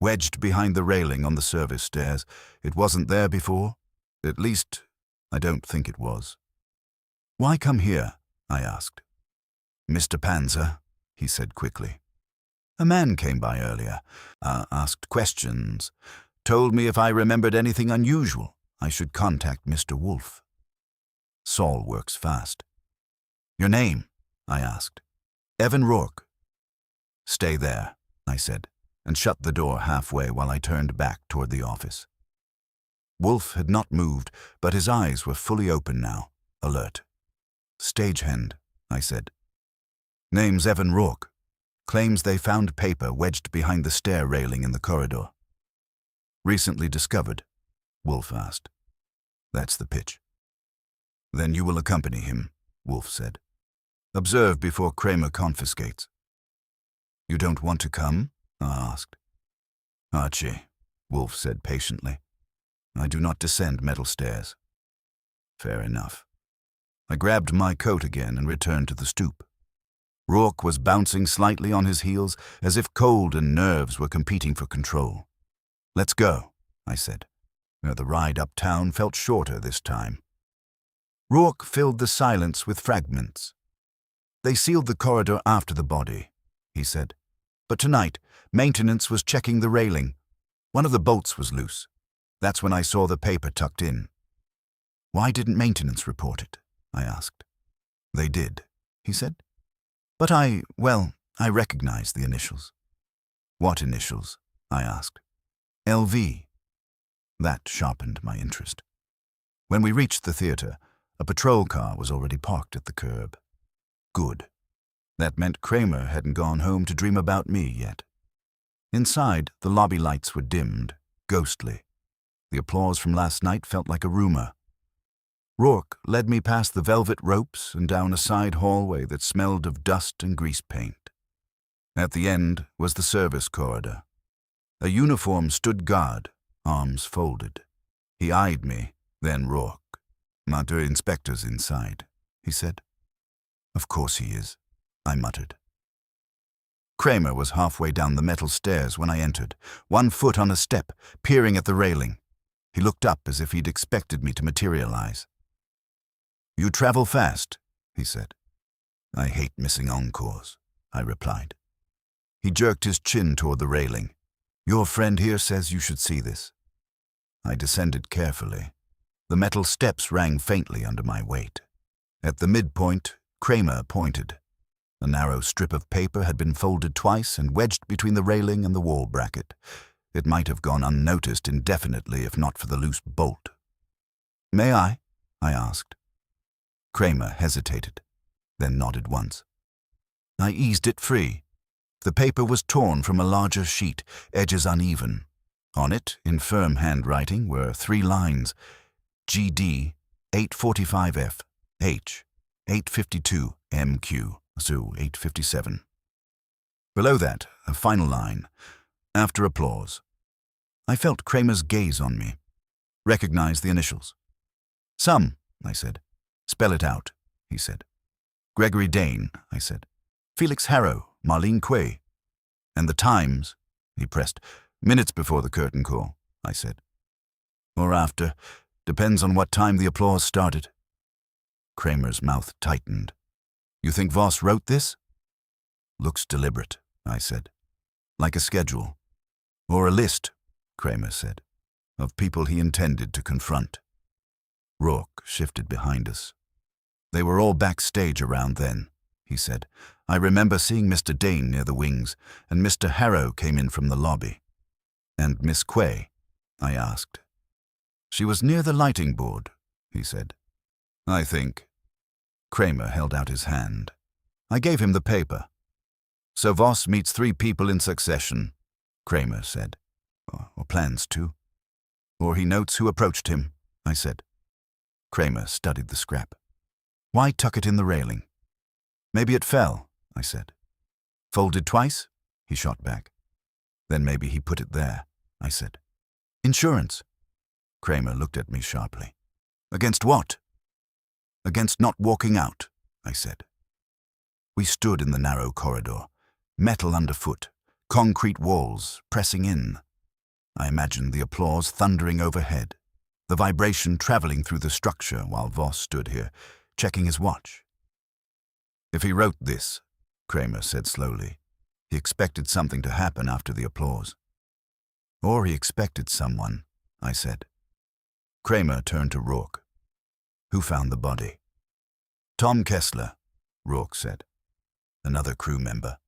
Wedged behind the railing on the service stairs. It wasn't there before. At least, I don't think it was. Why come here? I asked. Mr. Panzer, he said quickly. A man came by earlier, asked questions, told me if I remembered anything unusual, I should contact Mr. Wolfe. Saul works fast. Your name? I asked. Evan Rourke. Stay there, I said, and shut the door halfway while I turned back toward the office. Wolfe had not moved, but his eyes were fully open now, alert. Stagehand, I said. Name's Evan Rourke. Claims they found paper wedged behind the stair railing in the corridor. Recently discovered, Wolfe asked. That's the pitch. Then you will accompany him, Wolfe said. Observe before Kramer confiscates. You don't want to come? I asked. Archie, Wolfe said patiently. I do not descend metal stairs. Fair enough. I grabbed my coat again and returned to the stoop. Rourke was bouncing slightly on his heels, as if cold and nerves were competing for control. Let's go, I said. The ride uptown felt shorter this time. Rourke filled the silence with fragments. They sealed the corridor after the body, he said. But tonight, maintenance was checking the railing. One of the bolts was loose. That's when I saw the paper tucked in. Why didn't maintenance report it? I asked. They did, he said. But I recognized the initials. What initials? I asked. LV. That sharpened my interest. When we reached the theater, a patrol car was already parked at the curb. Good. That meant Kramer hadn't gone home to dream about me yet. Inside, the lobby lights were dimmed, ghostly. The applause from last night felt like a rumor. Rourke led me past the velvet ropes and down a side hallway that smelled of dust and grease paint. At the end was the service corridor. A uniform stood guard, arms folded. He eyed me, then Rourke. "Not inspector's inside," he said. "Of course he is," I muttered. Kramer was halfway down the metal stairs when I entered, one foot on a step, peering at the railing. He looked up as if he'd expected me to materialize. "You travel fast," he said. "I hate missing encores," I replied. He jerked his chin toward the railing. "Your friend here says you should see this." I descended carefully. The metal steps rang faintly under my weight. At the midpoint, Kramer pointed. A narrow strip of paper had been folded twice and wedged between the railing and the wall bracket. It might have gone unnoticed indefinitely if not for the loose bolt. "May I?" I asked. Kramer hesitated, then nodded once. I eased it free. The paper was torn from a larger sheet, edges uneven. On it, in firm handwriting, were 3 lines: GD 845F, H 852 MQ, so 857. Below that, a final line, after applause. I felt Kramer's gaze on me. Recognized the initials. "Some," I said. "Spell it out," he said. "Gregory Dane," I said. "Felix Harrow, Marlene Quay." "And the times," he pressed. "Minutes before the curtain call," I said. "Or after. Depends on what time the applause started." Kramer's mouth tightened. "You think Voss wrote this?" "Looks deliberate," I said. "Like a schedule." "Or a list," Kramer said, "of people he intended to confront." Rourke shifted behind us. "They were all backstage around then," he said. "I remember seeing Mr. Dane near the wings, and Mr. Harrow came in from the lobby." "And Miss Quay?" I asked. "She was near the lighting board," he said. "I think." Kramer held out his hand. I gave him the paper. "So Voss meets 3 people in succession," Kramer said. "Or plans to." "Or he notes who approached him," I said. Kramer studied the scrap. "Why tuck it in the railing?" "Maybe it fell," I said. "Folded twice?" he shot back. "Then maybe he put it there," I said. "Insurance." Kramer looked at me sharply. "Against what?" "Against not walking out," I said. We stood in the narrow corridor, metal underfoot, concrete walls pressing in. I imagined the applause thundering overhead, the vibration traveling through the structure while Voss stood here, checking his watch. "If he wrote this," Kramer said slowly, "he expected something to happen after the applause." "Or he expected someone," I said. Kramer turned to Rourke. "Who found the body?" "Tom Kessler," Rourke said. "Another crew member."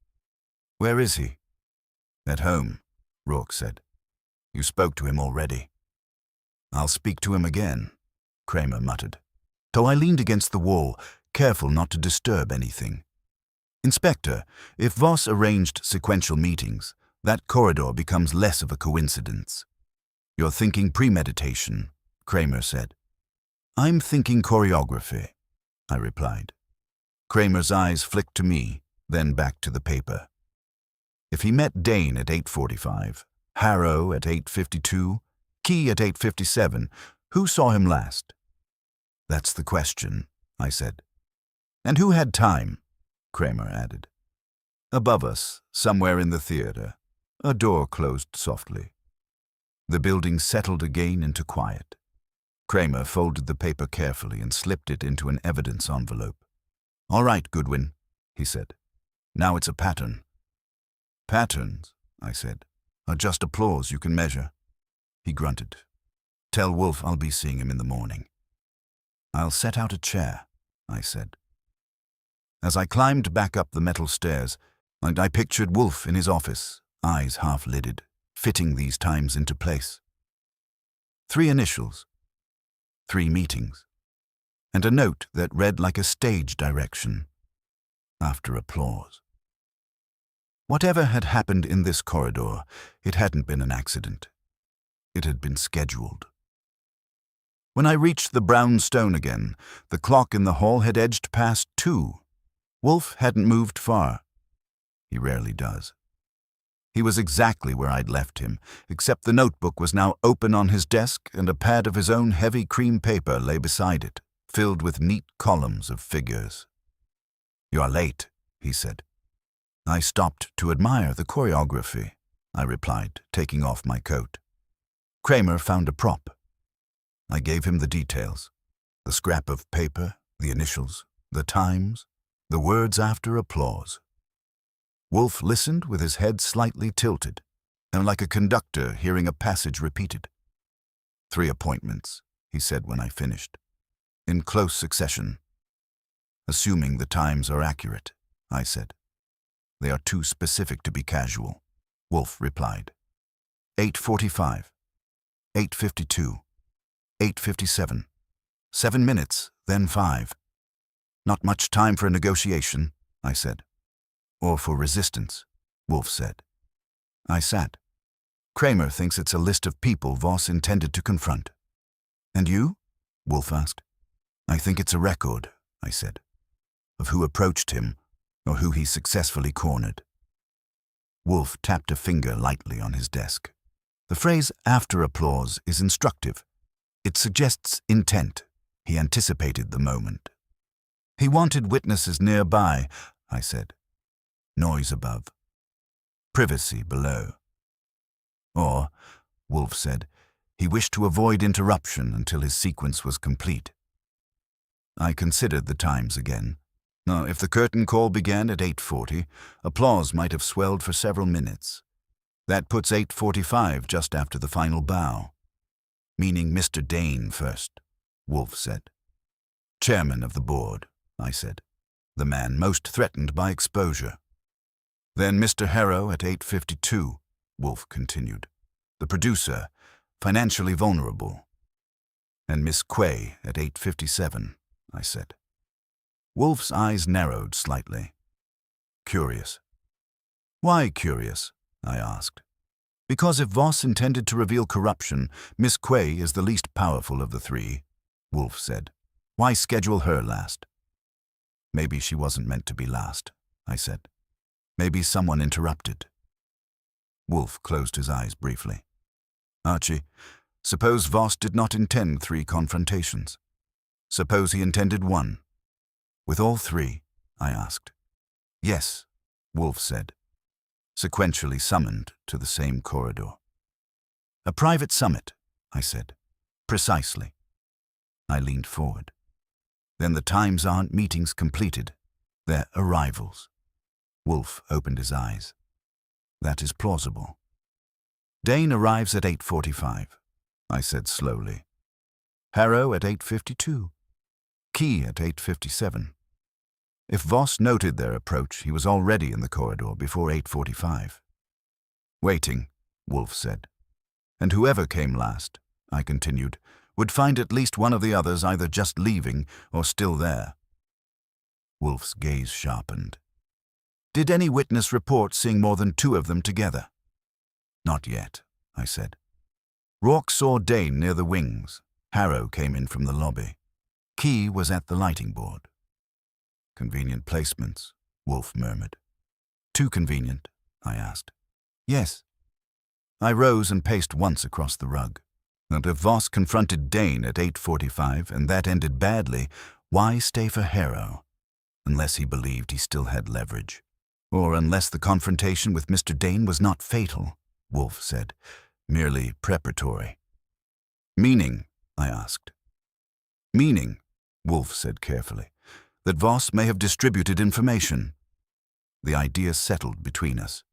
"Where is he?" "At home," Rourke said. "You spoke to him already." "I'll speak to him again," Kramer muttered. So I leaned against the wall, careful not to disturb anything. "Inspector, if Voss arranged sequential meetings, that corridor becomes less of a coincidence." "You're thinking premeditation," Kramer said. "I'm thinking choreography," I replied. Kramer's eyes flicked to me, then back to the paper. "If he met Dane at 8:45, Harrow at 8:52, Key at 8:57, who saw him last?" "That's the question," I said. "And who had time?" Kramer added. "Above us, somewhere in the theater, a door closed softly." The building settled again into quiet. Kramer folded the paper carefully and slipped it into an evidence envelope. "All right, Goodwin," he said. "Now it's a pattern." "Patterns," I said, "are just applause you can measure." He grunted. "Tell Wolfe I'll be seeing him in the morning." "I'll set out a chair," I said. As I climbed back up the metal stairs, I pictured Wolfe in his office, eyes half-lidded, fitting these times into place. 3 initials, 3 meetings, and a note that read like a stage direction, after applause. Whatever had happened in this corridor, it hadn't been an accident. It had been scheduled. When I reached the brown stone again, the clock in the hall had edged past 2. Wolfe hadn't moved far. He rarely does. He was exactly where I'd left him, except the notebook was now open on his desk and a pad of his own heavy cream paper lay beside it, filled with neat columns of figures. "You're late," he said. "I stopped to admire the choreography," I replied, taking off my coat. Kramer found a prop. I gave him the details. The scrap of paper, the initials, the times, the words after applause. Wolfe listened with his head slightly tilted, and like a conductor hearing a passage repeated. 3 appointments, he said when I finished, in close succession. "Assuming the times are accurate," I said. "They are too specific to be casual," Wolfe replied. 8:45, 8:52, 8:57, 7 minutes, then 5. "Not much time for a negotiation," I said. "Or for resistance," Wolfe said. I sat. "Kramer thinks it's a list of people Voss intended to confront." "And you?" Wolfe asked. "I think it's a record," I said, "of who approached him or who he successfully cornered." Wolfe tapped a finger lightly on his desk. "The phrase 'after applause' is instructive. It suggests intent. He anticipated the moment." "He wanted witnesses nearby," I said. "Noise above. Privacy below." "Or," Wolfe said, "he wished to avoid interruption until his sequence was complete." I considered the times again. Now, if the curtain call began at 8:40, applause might have swelled for several minutes. That puts 8:45 just after the final bow. "Meaning Mr. Dane first," Wolfe said. "Chairman of the board," I said. "The man most threatened by exposure." "Then Mr. Harrow at 8:52, Wolfe continued. "The producer, financially vulnerable." "And Miss Quay at 8:57, I said. Wolfe's eyes narrowed slightly. "Curious." "Why curious?" I asked. "Because if Voss intended to reveal corruption, Miss Quay is the least powerful of the 3, Wolfe said. "Why schedule her last?" "Maybe she wasn't meant to be last," I said. "Maybe someone interrupted." Wolfe closed his eyes briefly. "Archie, suppose Voss did not intend 3 confrontations. Suppose he intended 1. With all 3, I asked. "Yes," Wolfe said, sequentially summoned to the same corridor. "A private summit," I said. "Precisely." I leaned forward. "Then the times aren't meetings completed. They're arrivals." Wolfe opened his eyes. "That is plausible." "Dane arrives at 8:45, I said slowly. "Harrow at 8:52. Key at 8:57. If Voss noted their approach, he was already in the corridor before 8:45. "Waiting," Wolfe said. "And whoever came last," I continued, "would find at least one of the others either just leaving or still there." Wolfe's gaze sharpened. "Did any witness report seeing more than 2 of them together?" "Not yet," I said. "Rourke saw Dane near the wings. Harrow came in from the lobby. Key was at the lighting board." "Convenient placements," Wolfe murmured. "Too convenient?" I asked. "Yes." I rose and paced once across the rug. And if Voss confronted Dane at 8:45 and that ended badly, why stay for Harrow? Unless he believed he still had leverage. Or unless the confrontation with Mr. Dane was not fatal, Wolfe said, merely preparatory. "Meaning?" I asked. "Meaning," Wolfe said carefully, "that Voss may have distributed information." The idea settled between us.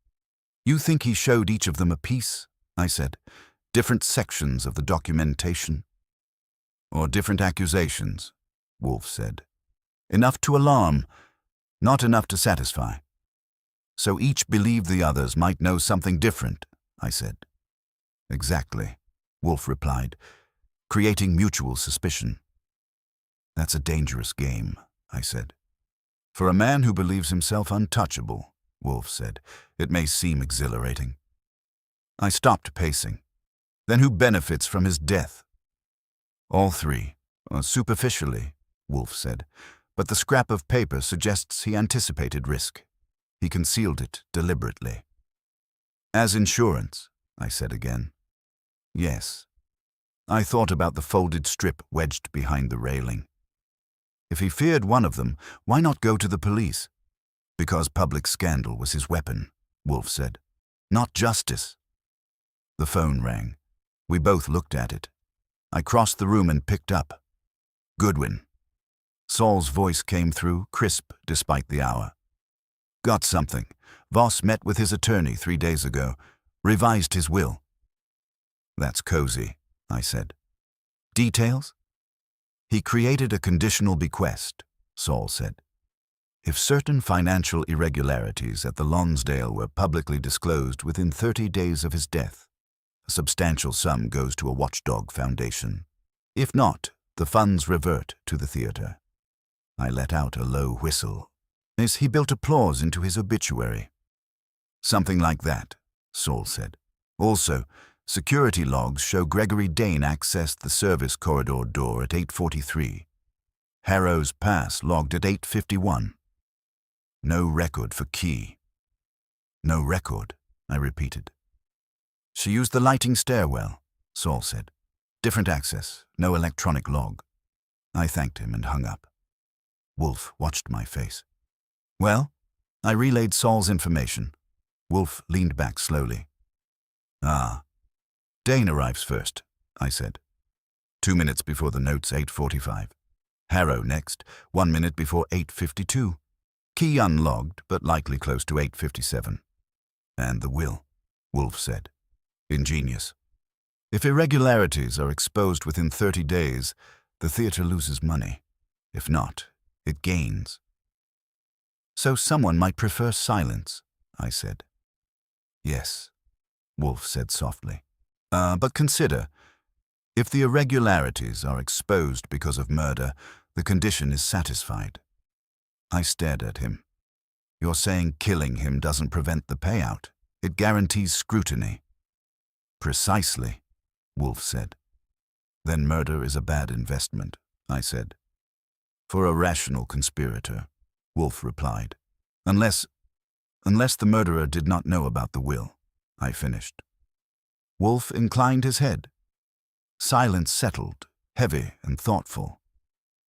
"You think he showed each of them a piece?" I said. "Different sections of the documentation?" "Or different accusations," Wolfe said. "Enough to alarm, not enough to satisfy." "So each believed the others might know something different," I said. "Exactly," Wolfe replied, "creating mutual suspicion." "That's a dangerous game," I said. "For a man who believes himself untouchable," Wolfe said. It may seem exhilarating. I stopped pacing. Then who benefits from his death? All three. Superficially, Wolfe said. But the scrap of paper suggests he anticipated risk. He concealed it deliberately. As insurance, I said again. Yes. I thought about the folded strip wedged behind the railing. If he feared one of them, why not go to the police? Because public scandal was his weapon, Wolfe said. Not justice. The phone rang. We both looked at it. I crossed the room and picked up. Goodwin. Saul's voice came through, crisp despite the hour. Got something. Voss met with his attorney 3 days ago. Revised his will. That's cozy, I said. Details? He created a conditional bequest, Saul said. If certain financial irregularities at the Lonsdale were publicly disclosed within 30 days of his death, a substantial sum goes to a watchdog foundation. If not, the funds revert to the theater. I let out a low whistle. He built applause into his obituary. Something like that, Saul said. Also, security logs show Gregory Dane accessed the service corridor door at 8:43. Harrow's pass logged at 8:51. No record for key. No record, I repeated. She used the lighting stairwell, Saul said. Different access, no electronic log. I thanked him and hung up. Wolfe watched my face. Well, I relayed Saul's information. Wolfe leaned back slowly. Dane arrives first, I said. 2 minutes before the note's 8:45. Harrow next, 1 minute before 8:52. Key unlogged, but likely close to 8:57. And the will, Wolfe said. Ingenious. If irregularities are exposed within 30 days, the theater loses money. If not, it gains. So someone might prefer silence, I said. Yes, Wolfe said softly. But consider, if the irregularities are exposed because of murder, the condition is satisfied. I stared at him. You're saying killing him doesn't prevent the payout. It guarantees scrutiny. Precisely, Wolfe said. Then murder is a bad investment, I said. For a rational conspirator, Wolfe replied. Unless the murderer did not know about the will, I finished. Wolfe inclined his head. Silence settled, heavy and thoughtful.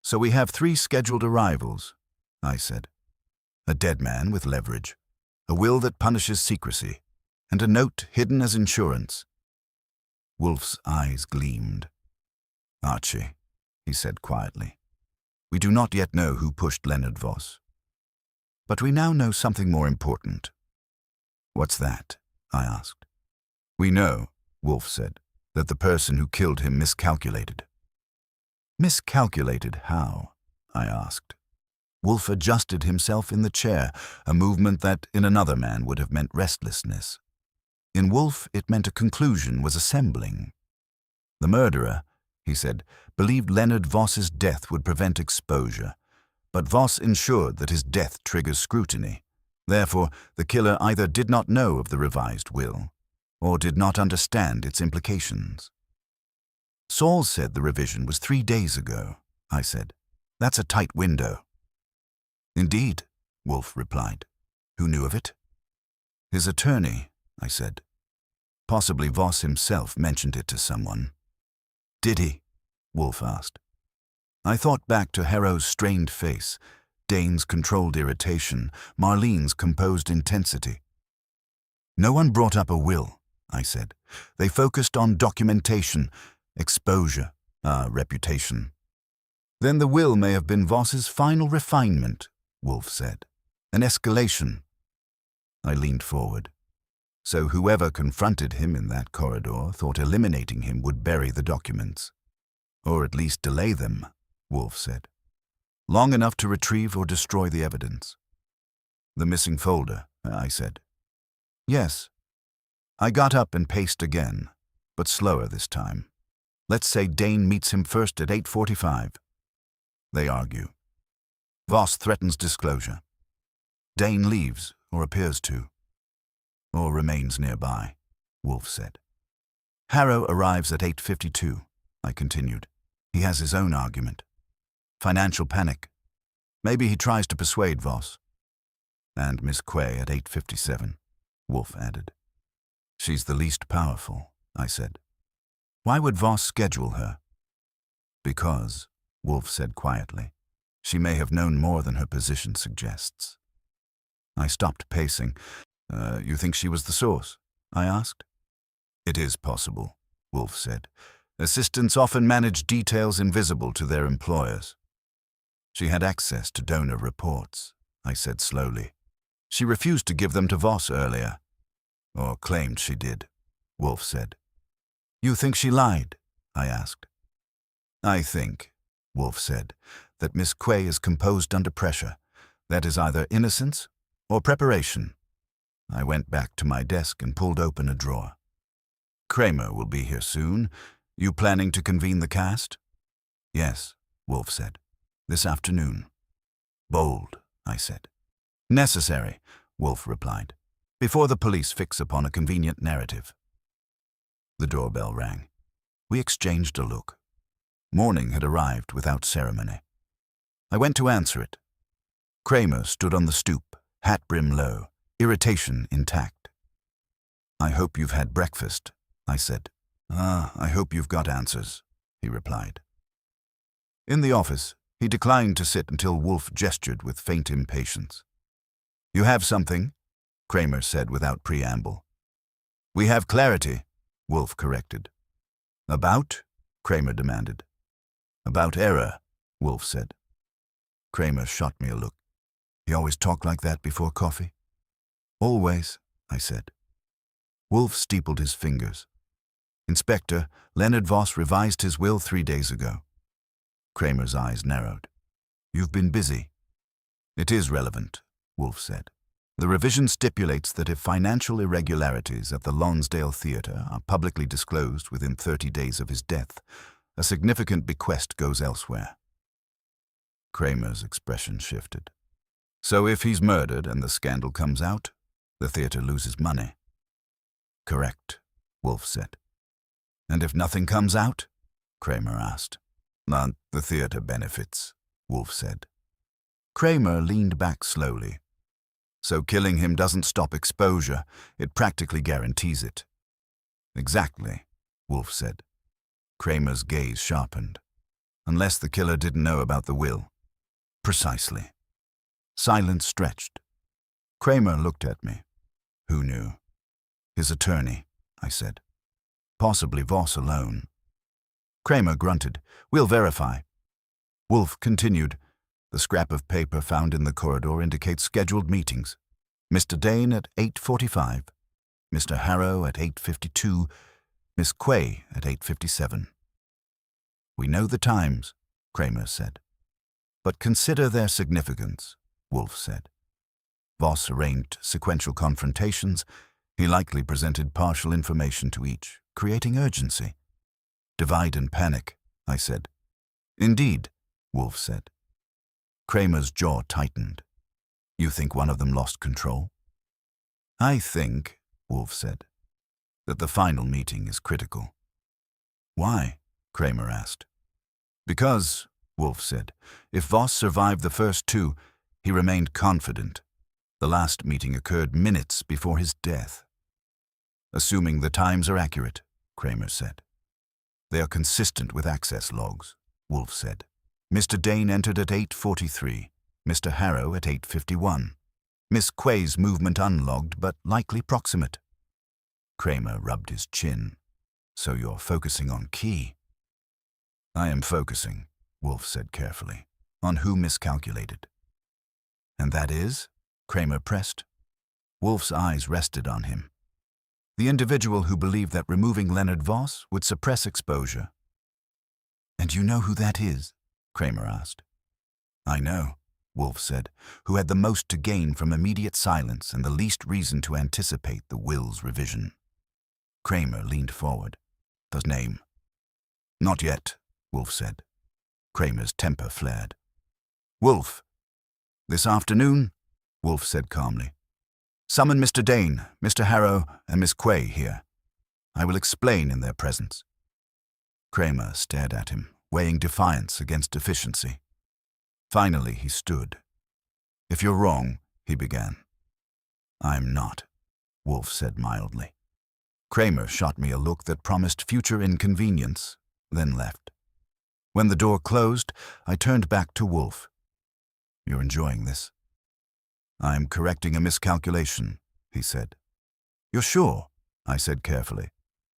So we have 3 scheduled arrivals, I said. A dead man with leverage, a will that punishes secrecy, and a note hidden as insurance. Wolfe's eyes gleamed. Archie, he said quietly, we do not yet know who pushed Leonard Voss. But we now know something more important. What's that? I asked. We know, Wolfe said, that the person who killed him miscalculated. Miscalculated how? I asked. Wolfe adjusted himself in the chair, a movement that in another man would have meant restlessness. In Wolfe, it meant a conclusion was assembling. The murderer, he said, believed Leonard Voss's death would prevent exposure, but Voss ensured that his death triggers scrutiny. Therefore, the killer either did not know of the revised will, or did not understand its implications. Saul said the revision was 3 days ago, I said. That's a tight window. Indeed, Wolfe replied. Who knew of it? His attorney, I said. Possibly Voss himself mentioned it to someone. Did he? Wolfe asked. I thought back to Harrow's strained face, Dane's controlled irritation, Marlene's composed intensity. No one brought up a will, I said. They focused on documentation, exposure, reputation. Then the will may have been Voss's final refinement, Wolfe said. An escalation. I leaned forward. So whoever confronted him in that corridor thought eliminating him would bury the documents. Or at least delay them, Wolfe said. Long enough to retrieve or destroy the evidence. The missing folder, I said. Yes. I got up and paced again, but slower this time. Let's say Dane meets him first at 8:45. They argue. Voss threatens disclosure. Dane leaves, or appears to, or remains nearby, Wolfe said. Harrow arrives at 8:52, I continued. He has his own argument. Financial panic. Maybe he tries to persuade Voss. And Miss Quay at 8:57, Wolfe added. She's the least powerful, I said. Why would Voss schedule her? Because, Wolfe said quietly, she may have known more than her position suggests. I stopped pacing. You think she was the source? I asked. It is possible, Wolfe said. Assistants often manage details invisible to their employers. She had access to donor reports, I said slowly. She refused to give them to Voss earlier. Or claimed she did, Wolfe said. You think she lied? I asked. I think, Wolfe said, that Miss Quay is composed under pressure. That is either innocence or preparation. I went back to my desk and pulled open a drawer. Kramer will be here soon. You planning to convene the cast? Yes, Wolfe said. This afternoon. Bold, I said. Necessary, Wolfe replied, before the police fix upon a convenient narrative. The doorbell rang. We exchanged a look. Morning had arrived without ceremony. I went to answer it. Kramer stood on the stoop, hat brim low, irritation intact. I hope you've had breakfast, I said. I hope you've got answers, he replied. In the office, he declined to sit until Wolfe gestured with faint impatience. You have something, Kramer said without preamble. We have clarity, Wolfe corrected. About? Kramer demanded. About error, Wolfe said. Kramer shot me a look. He always talked like that before coffee? Always, I said. Wolfe steepled his fingers. Inspector, Leonard Voss revised his will 3 days ago. Kramer's eyes narrowed. You've been busy. It is relevant, Wolfe said. The revision stipulates that if financial irregularities at the Lonsdale Theatre are publicly disclosed within 30 days of his death, a significant bequest goes elsewhere. Kramer's expression shifted. So if he's murdered and the scandal comes out, the theatre loses money. Correct, Wolfe said. And if nothing comes out? Kramer asked. Not the theatre benefits, Wolfe said. Kramer leaned back slowly. So killing him doesn't stop exposure, it practically guarantees it. Exactly, Wolfe said. Kramer's gaze sharpened. Unless the killer didn't know about the will. Precisely. Silence stretched. Kramer looked at me. Who knew? His attorney, I said. Possibly Voss alone. Kramer grunted. We'll verify. Wolfe continued. The scrap of paper found in the corridor indicates scheduled meetings. Mr. Dane at 8:45, Mr. Harrow at 8:52, Miss Quay at 8:57. We know the times, Kramer said. But consider their significance, Wolfe said. Voss arranged sequential confrontations. He likely presented partial information to each, creating urgency. Divide and panic, I said. Indeed, Wolfe said. Kramer's jaw tightened. You think one of them lost control? I think, Wolfe said, that the final meeting is critical. Why? Kramer asked. Because, Wolfe said, if Voss survived the first two, he remained confident. The last meeting occurred minutes before his death. Assuming the times are accurate, Kramer said. They are consistent with access logs, Wolfe said. Mr. Dane entered at 8:43, Mr. Harrow at 8:51. Miss Quay's movement unlogged, but likely proximate. Kramer rubbed his chin. So you're focusing on key? I am focusing, Wolfe said carefully, on who miscalculated. And that is? Kramer pressed. Wolfe's eyes rested on him. The individual who believed that removing Leonard Voss would suppress exposure. And you know who that is? Kramer asked. I know, Wolfe said, who had the most to gain from immediate silence and the least reason to anticipate the will's revision. Kramer leaned forward. His name? Not yet, Wolfe said. Kramer's temper flared. Wolfe. This afternoon? Wolfe said calmly. Summon Mr. Dane, Mr. Harrow, and Miss Quay here. I will explain in their presence. Kramer stared at him, weighing defiance against efficiency. Finally, he stood. If you're wrong, he began. I'm not, Wolfe said mildly. Kramer shot me a look that promised future inconvenience, then left. When the door closed, I turned back to Wolfe. You're enjoying this? I'm correcting a miscalculation, he said. You're sure, I said carefully,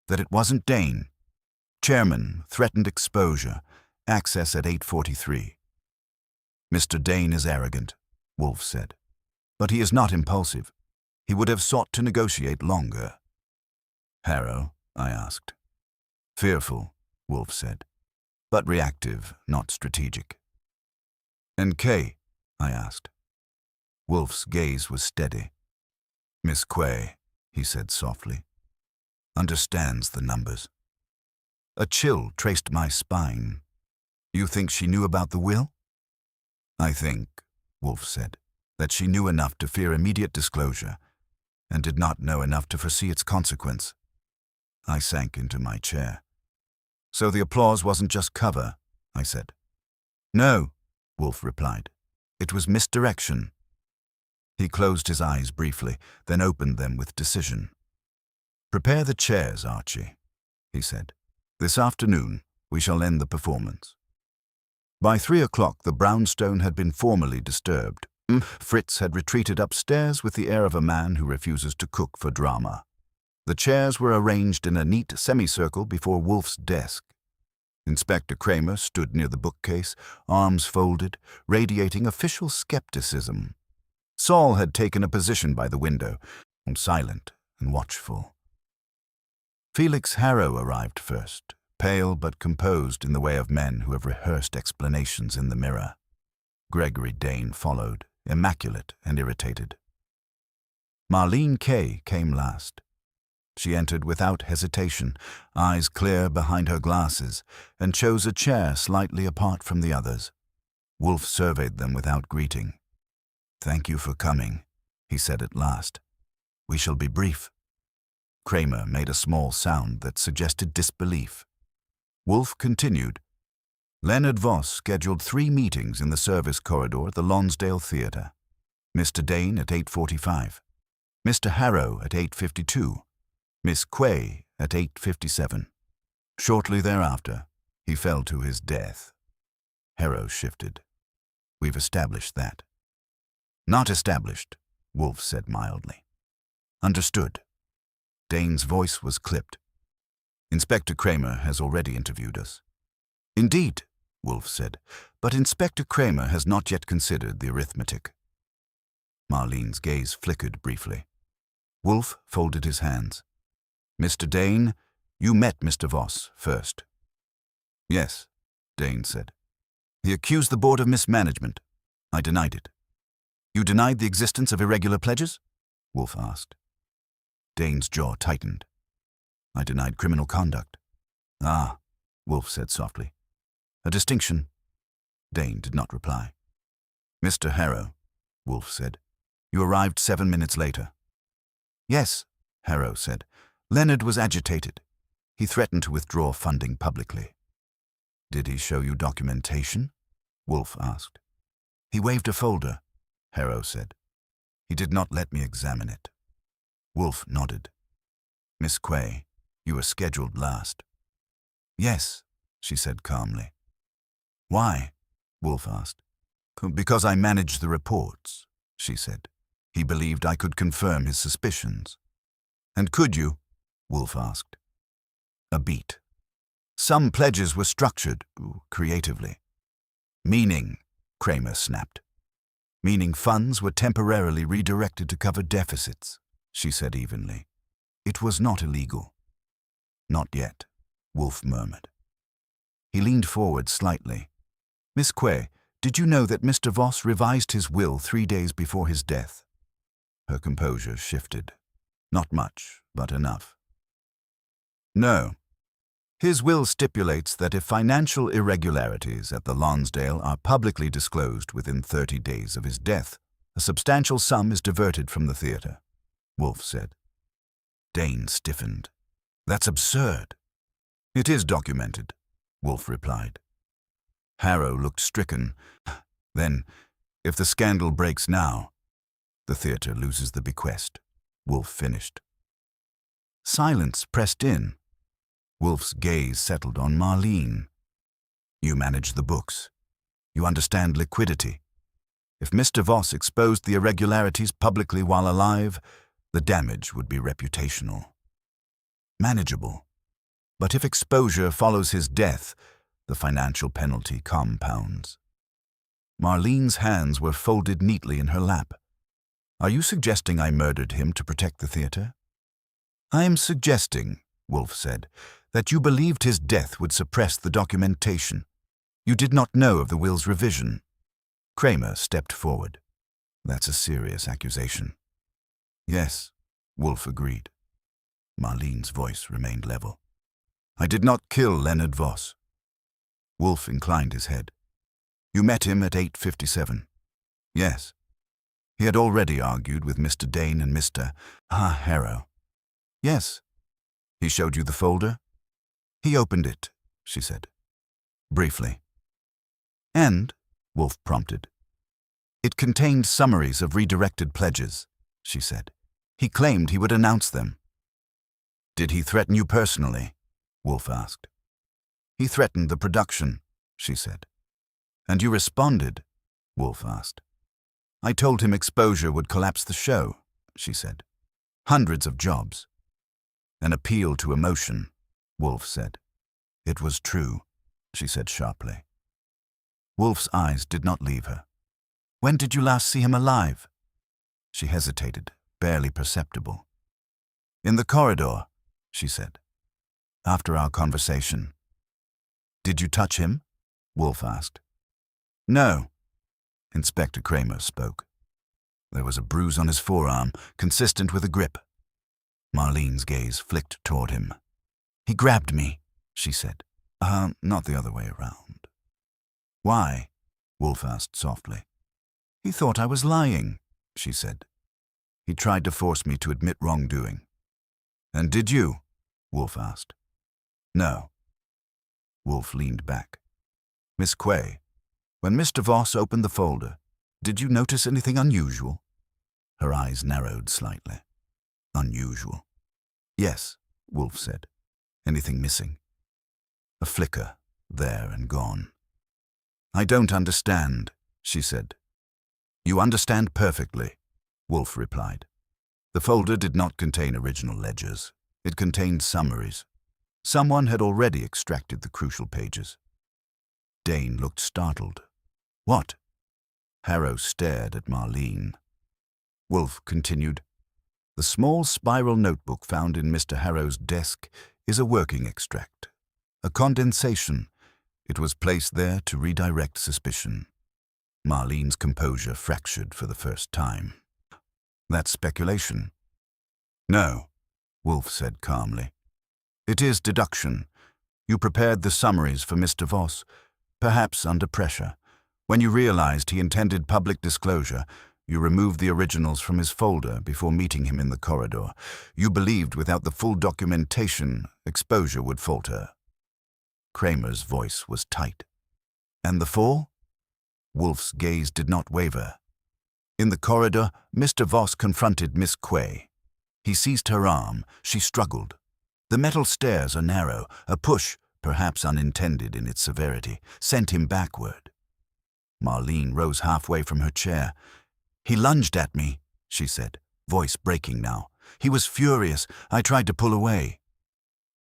that it wasn't Dane? Chairman, threatened exposure, access at 8:43. Mr. Dane is arrogant, Wolfe said. But he is not impulsive. He would have sought to negotiate longer. Harrow, I asked. Fearful, Wolfe said, but reactive, not strategic. And Kay, I asked. Wolfe's gaze was steady. Miss Quay, he said softly, understands the numbers. A chill traced my spine. You think she knew about the will? I think, Wolfe said, that she knew enough to fear immediate disclosure and did not know enough to foresee its consequence. I sank into my chair. So the applause wasn't just cover, I said. No, Wolfe replied. It was misdirection. He closed his eyes briefly, then opened them with decision. Prepare the chairs, Archie, he said. This afternoon, we shall end the performance. By 3 o'clock, the brownstone had been formally disturbed. Fritz had retreated upstairs with the air of a man who refuses to cook for drama. The chairs were arranged in a neat semicircle before Wolfe's desk. Inspector Kramer stood near the bookcase, arms folded, radiating official skepticism. Saul had taken a position by the window, silent and watchful. Felix Harrow arrived first, pale but composed in the way of men who have rehearsed explanations in the mirror. Gregory Dane followed, immaculate and irritated. Marlene Kay came last. She entered without hesitation, eyes clear behind her glasses, and chose a chair slightly apart from the others. Wolfe surveyed them without greeting. Thank you for coming, he said at last. We shall be brief. Kramer made a small sound that suggested disbelief. Wolfe continued. Leonard Voss scheduled 3 meetings in the service corridor at the Lonsdale Theatre. Mr. Dane at 8:45, Mr. Harrow at 8:52, Miss Quay at 8:57. Shortly thereafter, he fell to his death. Harrow shifted. We've established that. Not established, Wolfe said mildly. Understood. Dane's voice was clipped. Inspector Kramer has already interviewed us. Indeed, Wolfe said, but Inspector Kramer has not yet considered the arithmetic. Marlene's gaze flickered briefly. Wolfe folded his hands. Mr. Dane, you met Mr. Voss first. Yes, Dane said. He accused the board of mismanagement. I denied it. You denied the existence of irregular pledges? Wolfe asked. Dane's jaw tightened. I denied criminal conduct. Ah, Wolfe said softly. A distinction. Dane did not reply. Mr. Harrow, Wolfe said. You arrived 7 minutes later. Yes, Harrow said. Leonard was agitated. He threatened to withdraw funding publicly. Did he show you documentation? Wolfe asked. He waved a folder, Harrow said. He did not let me examine it. Wolfe nodded. Miss Quay, you were scheduled last. Yes, she said calmly. Why? Wolfe asked. Because I managed the reports, she said. He believed I could confirm his suspicions. And could you? Wolfe asked. A beat. Some pledges were structured, creatively. Meaning, Kramer snapped. Meaning funds were temporarily redirected to cover deficits, she said evenly. It was not illegal. Not yet, Wolfe murmured. He leaned forward slightly. Miss Quay, did you know that Mr. Voss revised his will 3 days before his death? Her composure shifted. Not much, but enough. No. His will stipulates that if financial irregularities at the Lonsdale are publicly disclosed within 30 days of his death, a substantial sum is diverted from the theatre. Wolfe said. Dane stiffened. That's absurd. It is documented, Wolfe replied. Harrow looked stricken. Then, if the scandal breaks now, the theatre loses the bequest, Wolfe finished. Silence pressed in. Wolfe's gaze settled on Marlene. You manage the books. You understand liquidity. If Mr. Voss exposed the irregularities publicly while alive, the damage would be reputational. Manageable. But if exposure follows his death, the financial penalty compounds. Marlene's hands were folded neatly in her lap. Are you suggesting I murdered him to protect the theatre? I am suggesting, Wolfe said, that you believed his death would suppress the documentation. You did not know of the will's revision. Kramer stepped forward. That's a serious accusation. Yes, Wolfe agreed. Marlene's voice remained level. I did not kill Leonard Voss. Wolfe inclined his head. You met him at 8:57. Yes. He had already argued with Mr. Dane and Mr. Harrow. Yes. He showed you the folder? He opened it, she said. Briefly. And, Wolfe prompted. It contained summaries of redirected pledges, she said. He claimed he would announce them. Did he threaten you personally? Wolfe asked. He threatened the production, she said. And you responded? Wolfe asked. I told him exposure would collapse the show, she said. Hundreds of jobs. An appeal to emotion, Wolfe said. It was true, she said sharply. Wolfe's eyes did not leave her. When did you last see him alive? She hesitated, barely perceptible. In the corridor, she said. After our conversation. Did you touch him? Wolfe asked. No. Inspector Kramer spoke. There was a bruise on his forearm, consistent with a grip. Marlene's gaze flicked toward him. He grabbed me, she said. Not the other way around. Why? Wolfe asked softly. He thought I was lying, she said. He tried to force me to admit wrongdoing. And did you? Wolfe asked. No. Wolfe leaned back. Miss Quay, when Mr. Voss opened the folder, did you notice anything unusual? Her eyes narrowed slightly. Unusual. Yes, Wolfe said. Anything missing? A flicker, there and gone. I don't understand, she said. You understand perfectly, Wolfe replied. The folder did not contain original ledgers. It contained summaries. Someone had already extracted the crucial pages. Dane looked startled. What? Harrow stared at Marlene. Wolfe continued. The small spiral notebook found in Mr. Harrow's desk is a working extract, a condensation. It was placed there to redirect suspicion. Marlene's composure fractured for the first time. That's speculation. No, Wolfe said calmly. It is deduction. You prepared the summaries for Mr. Voss, perhaps under pressure. When you realized he intended public disclosure, you removed the originals from his folder before meeting him in the corridor. You believed without the full documentation, exposure would falter. Kramer's voice was tight. And the fall? Wolfe's gaze did not waver. In the corridor, Mr. Voss confronted Miss Quay. He seized her arm. She struggled. The metal stairs are narrow. A push, perhaps unintended in its severity, sent him backward. Marlene rose halfway from her chair. He lunged at me, she said, voice breaking now. He was furious. I tried to pull away.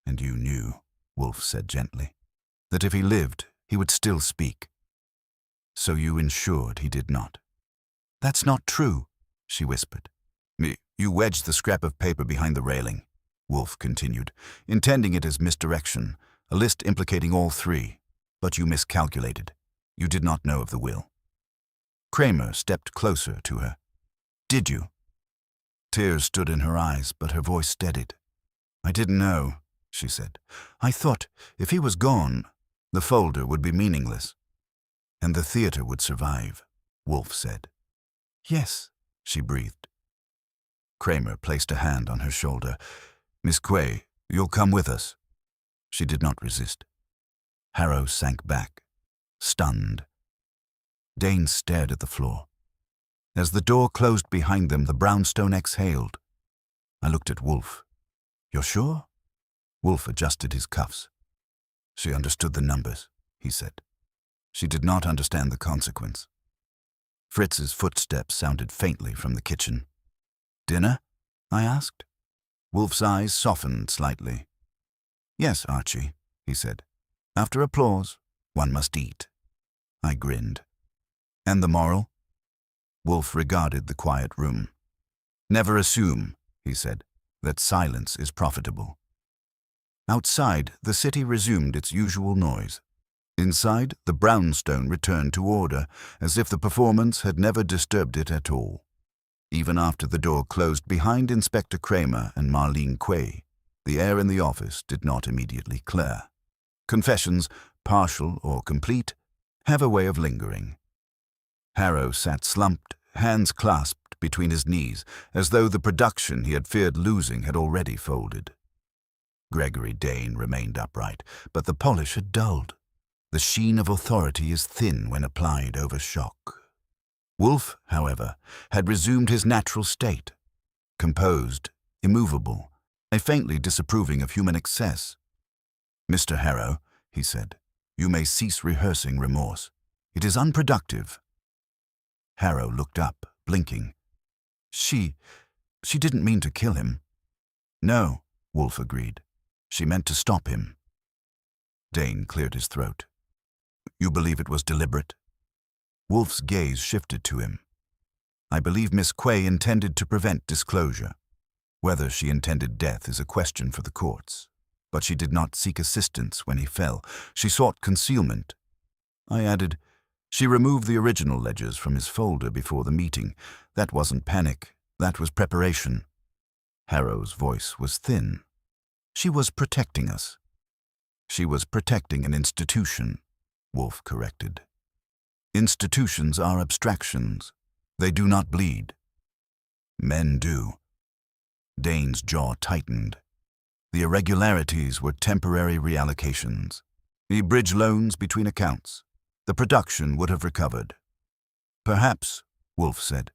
And you knew, Wolfe said gently, that if he lived, he would still speak. So you ensured he did not. That's not true, she whispered. You wedged the scrap of paper behind the railing, Wolfe continued, intending it as misdirection, a list implicating all three. But you miscalculated. You did not know of the will. Kramer stepped closer to her. Did you? Tears stood in her eyes, but her voice steadied. I didn't know, she said. I thought if he was gone, the folder would be meaningless. And the theater would survive, Wolfe said. Yes, she breathed. Kramer placed a hand on her shoulder. "Miss Quay, you'll come with us." She did not resist. Harrow sank back, stunned. Dane stared at the floor. As the door closed behind them, the brownstone exhaled. I looked at Wolfe. "You're sure?" Wolfe adjusted his cuffs. "She understood the numbers," he said. "She did not understand the consequence." Fritz's footsteps sounded faintly from the kitchen. "Dinner?" I asked. Wolfe's eyes softened slightly. "Yes, Archie," he said. "After applause, one must eat." I grinned. "And the moral?" Wolfe regarded the quiet room. "Never assume," he said, "that silence is profitable." Outside, the city resumed its usual noise. Inside, the brownstone returned to order, as if the performance had never disturbed it at all. Even after the door closed behind Inspector Kramer and Marlene Quay, the air in the office did not immediately clear. Confessions, partial or complete, have a way of lingering. Harrow sat slumped, hands clasped between his knees, as though the production he had feared losing had already folded. Gregory Dane remained upright, but the polish had dulled. The sheen of authority is thin when applied over shock. Wolfe, however, had resumed his natural state, composed, immovable, faintly disapproving of human excess. "Mr. Harrow," he said, "you may cease rehearsing remorse. It is unproductive." Harrow looked up, blinking. She didn't mean to kill him." "No," Wolfe agreed. "She meant to stop him." Dane cleared his throat. "You believe it was deliberate?" Wolfe's gaze shifted to him. "I believe Miss Quay intended to prevent disclosure. Whether she intended death is a question for the courts. But she did not seek assistance when he fell. She sought concealment." I added, "She removed the original ledgers from his folder before the meeting. That wasn't panic. That was preparation." Harrow's voice was thin. "She was protecting us." "She was protecting an institution," Wolfe corrected. "Institutions are abstractions. They do not bleed." "Men do." Dane's jaw tightened. The irregularities were temporary reallocations. He bridged loans between accounts. The production would have recovered. "Perhaps," Wolfe said.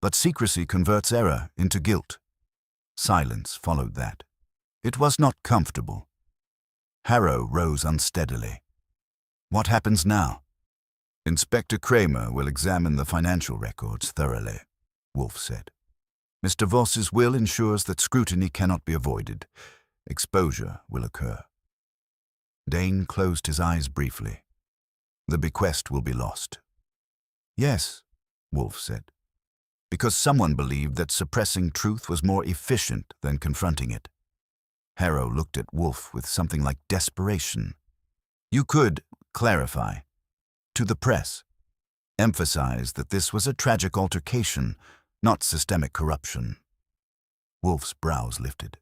"But secrecy converts error into guilt." Silence followed that. It was not comfortable. Harrow rose unsteadily. "What happens now?" "Inspector Kramer will examine the financial records thoroughly," Wolfe said. "Mr. Voss's will ensures that scrutiny cannot be avoided. Exposure will occur." Dane closed his eyes briefly. "The bequest will be lost." "Yes," Wolfe said, "because someone believed that suppressing truth was more efficient than confronting it." Harrow looked at Wolfe with something like desperation. "You could clarify. To the press. Emphasize that this was a tragic altercation, not systemic corruption." Wolfe's brows lifted.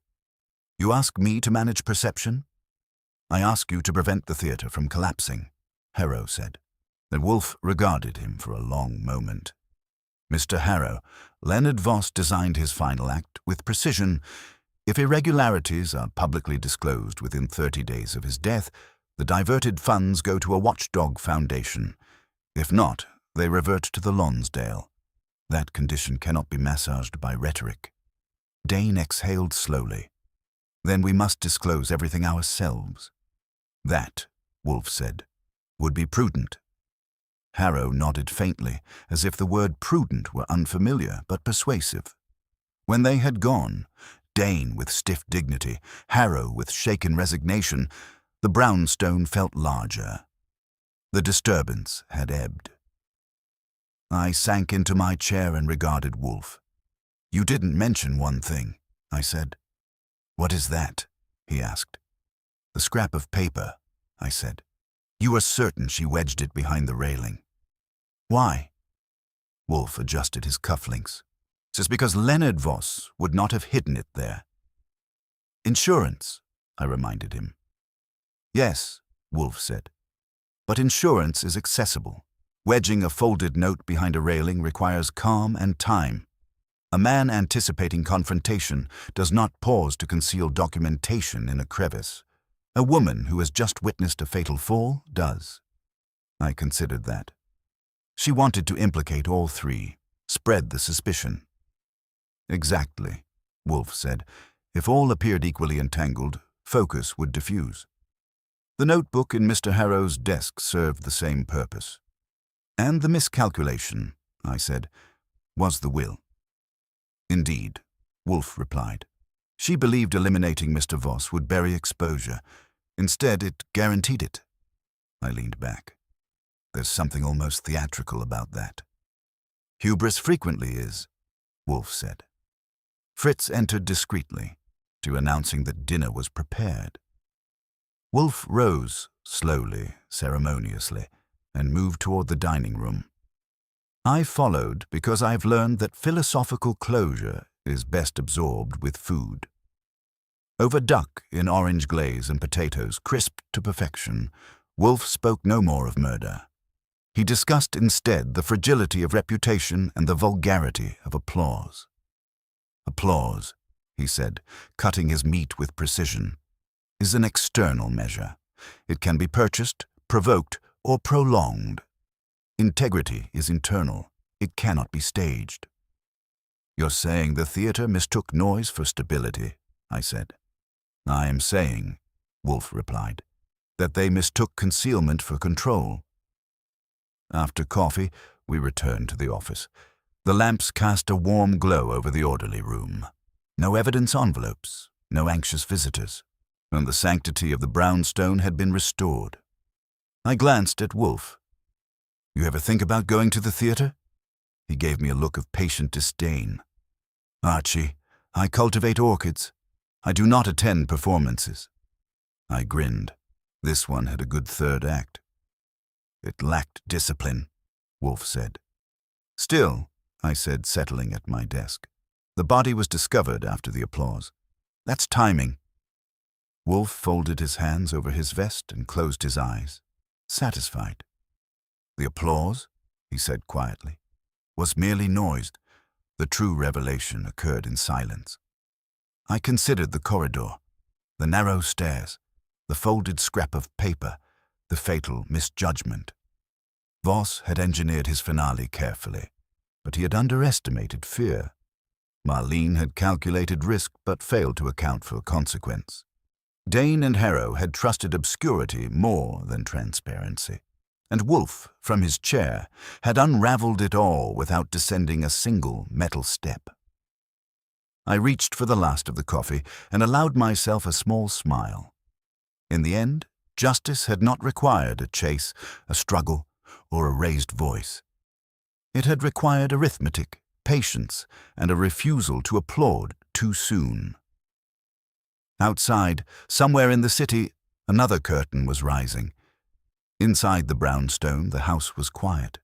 "You ask me to manage perception?" "I ask you to prevent the theater from collapsing," Harrow said. And Wolfe regarded him for a long moment. "Mr. Harrow, Leonard Voss designed his final act with precision. If irregularities are publicly disclosed within 30 days of his death, the diverted funds go to a watchdog foundation. If not, they revert to the Lonsdale. That condition cannot be massaged by rhetoric." Dane exhaled slowly. "Then we must disclose everything ourselves." "That," Wolfe said, "would be prudent." Harrow nodded faintly, as if the word prudent were unfamiliar but persuasive. When they had gone, Dane with stiff dignity, Harrow with shaken resignation, the brownstone felt larger. The disturbance had ebbed. I sank into my chair and regarded Wolfe. "You didn't mention one thing," I said. "What is that?" he asked. "The scrap of paper," I said. "You are certain she wedged it behind the railing?" "Why?" Wolfe adjusted his cufflinks. "Just because Leonard Voss would not have hidden it there." "Insurance," I reminded him. "Yes," Wolfe said. "But insurance is accessible. Wedging a folded note behind a railing requires calm and time." A man anticipating confrontation does not pause to conceal documentation in a crevice. A woman who has just witnessed a fatal fall does. I considered that. She wanted to implicate all three, spread the suspicion. Exactly, Wolfe said. If all appeared equally entangled, focus would diffuse. The notebook in Mr. Harrow's desk served the same purpose. And the miscalculation, I said, was the will. Indeed, Wolfe replied. She believed eliminating Mr. Voss would bury exposure. Instead, it guaranteed it. I leaned back. There's something almost theatrical about that. Hubris frequently is, Wolfe said. Fritz entered discreetly, to announcing that dinner was prepared. Wolfe rose, slowly, ceremoniously, and moved toward the dining room. I followed because I've learned that philosophical closure is best absorbed with food. Over duck in orange glaze and potatoes crisped to perfection, Wolfe spoke no more of murder. He discussed instead the fragility of reputation and the vulgarity of applause. Applause, he said, cutting his meat with precision, is an external measure. It can be purchased, provoked, or prolonged. Integrity is internal. It cannot be staged. You're saying the theater mistook noise for stability, I said. I am saying, Wolfe replied, that they mistook concealment for control. After coffee, we returned to the office. The lamps cast a warm glow over the orderly room. No evidence envelopes, no anxious visitors, and the sanctity of the brownstone had been restored. I glanced at Wolfe. You ever think about going to the theater? He gave me a look of patient disdain. Archie, I cultivate orchids. I do not attend performances. I grinned. This one had a good third act. It lacked discipline, Wolfe said. Still, I said, settling at my desk. The body was discovered after the applause. That's timing. Wolfe folded his hands over his vest and closed his eyes, satisfied. The applause, he said quietly, was merely noise. The true revelation occurred in silence. I considered the corridor, the narrow stairs, the folded scrap of paper, the fatal misjudgment. Voss had engineered his finale carefully, but he had underestimated fear. Marlene had calculated risk but failed to account for consequence. Dane and Harrow had trusted obscurity more than transparency, and Wolfe, from his chair, had unraveled it all without descending a single metal step. I reached for the last of the coffee and allowed myself a small smile. In the end, justice had not required a chase, a struggle, or a raised voice. It had required arithmetic, patience, and a refusal to applaud too soon. Outside, somewhere in the city, another curtain was rising. Inside the brownstone, the house was quiet.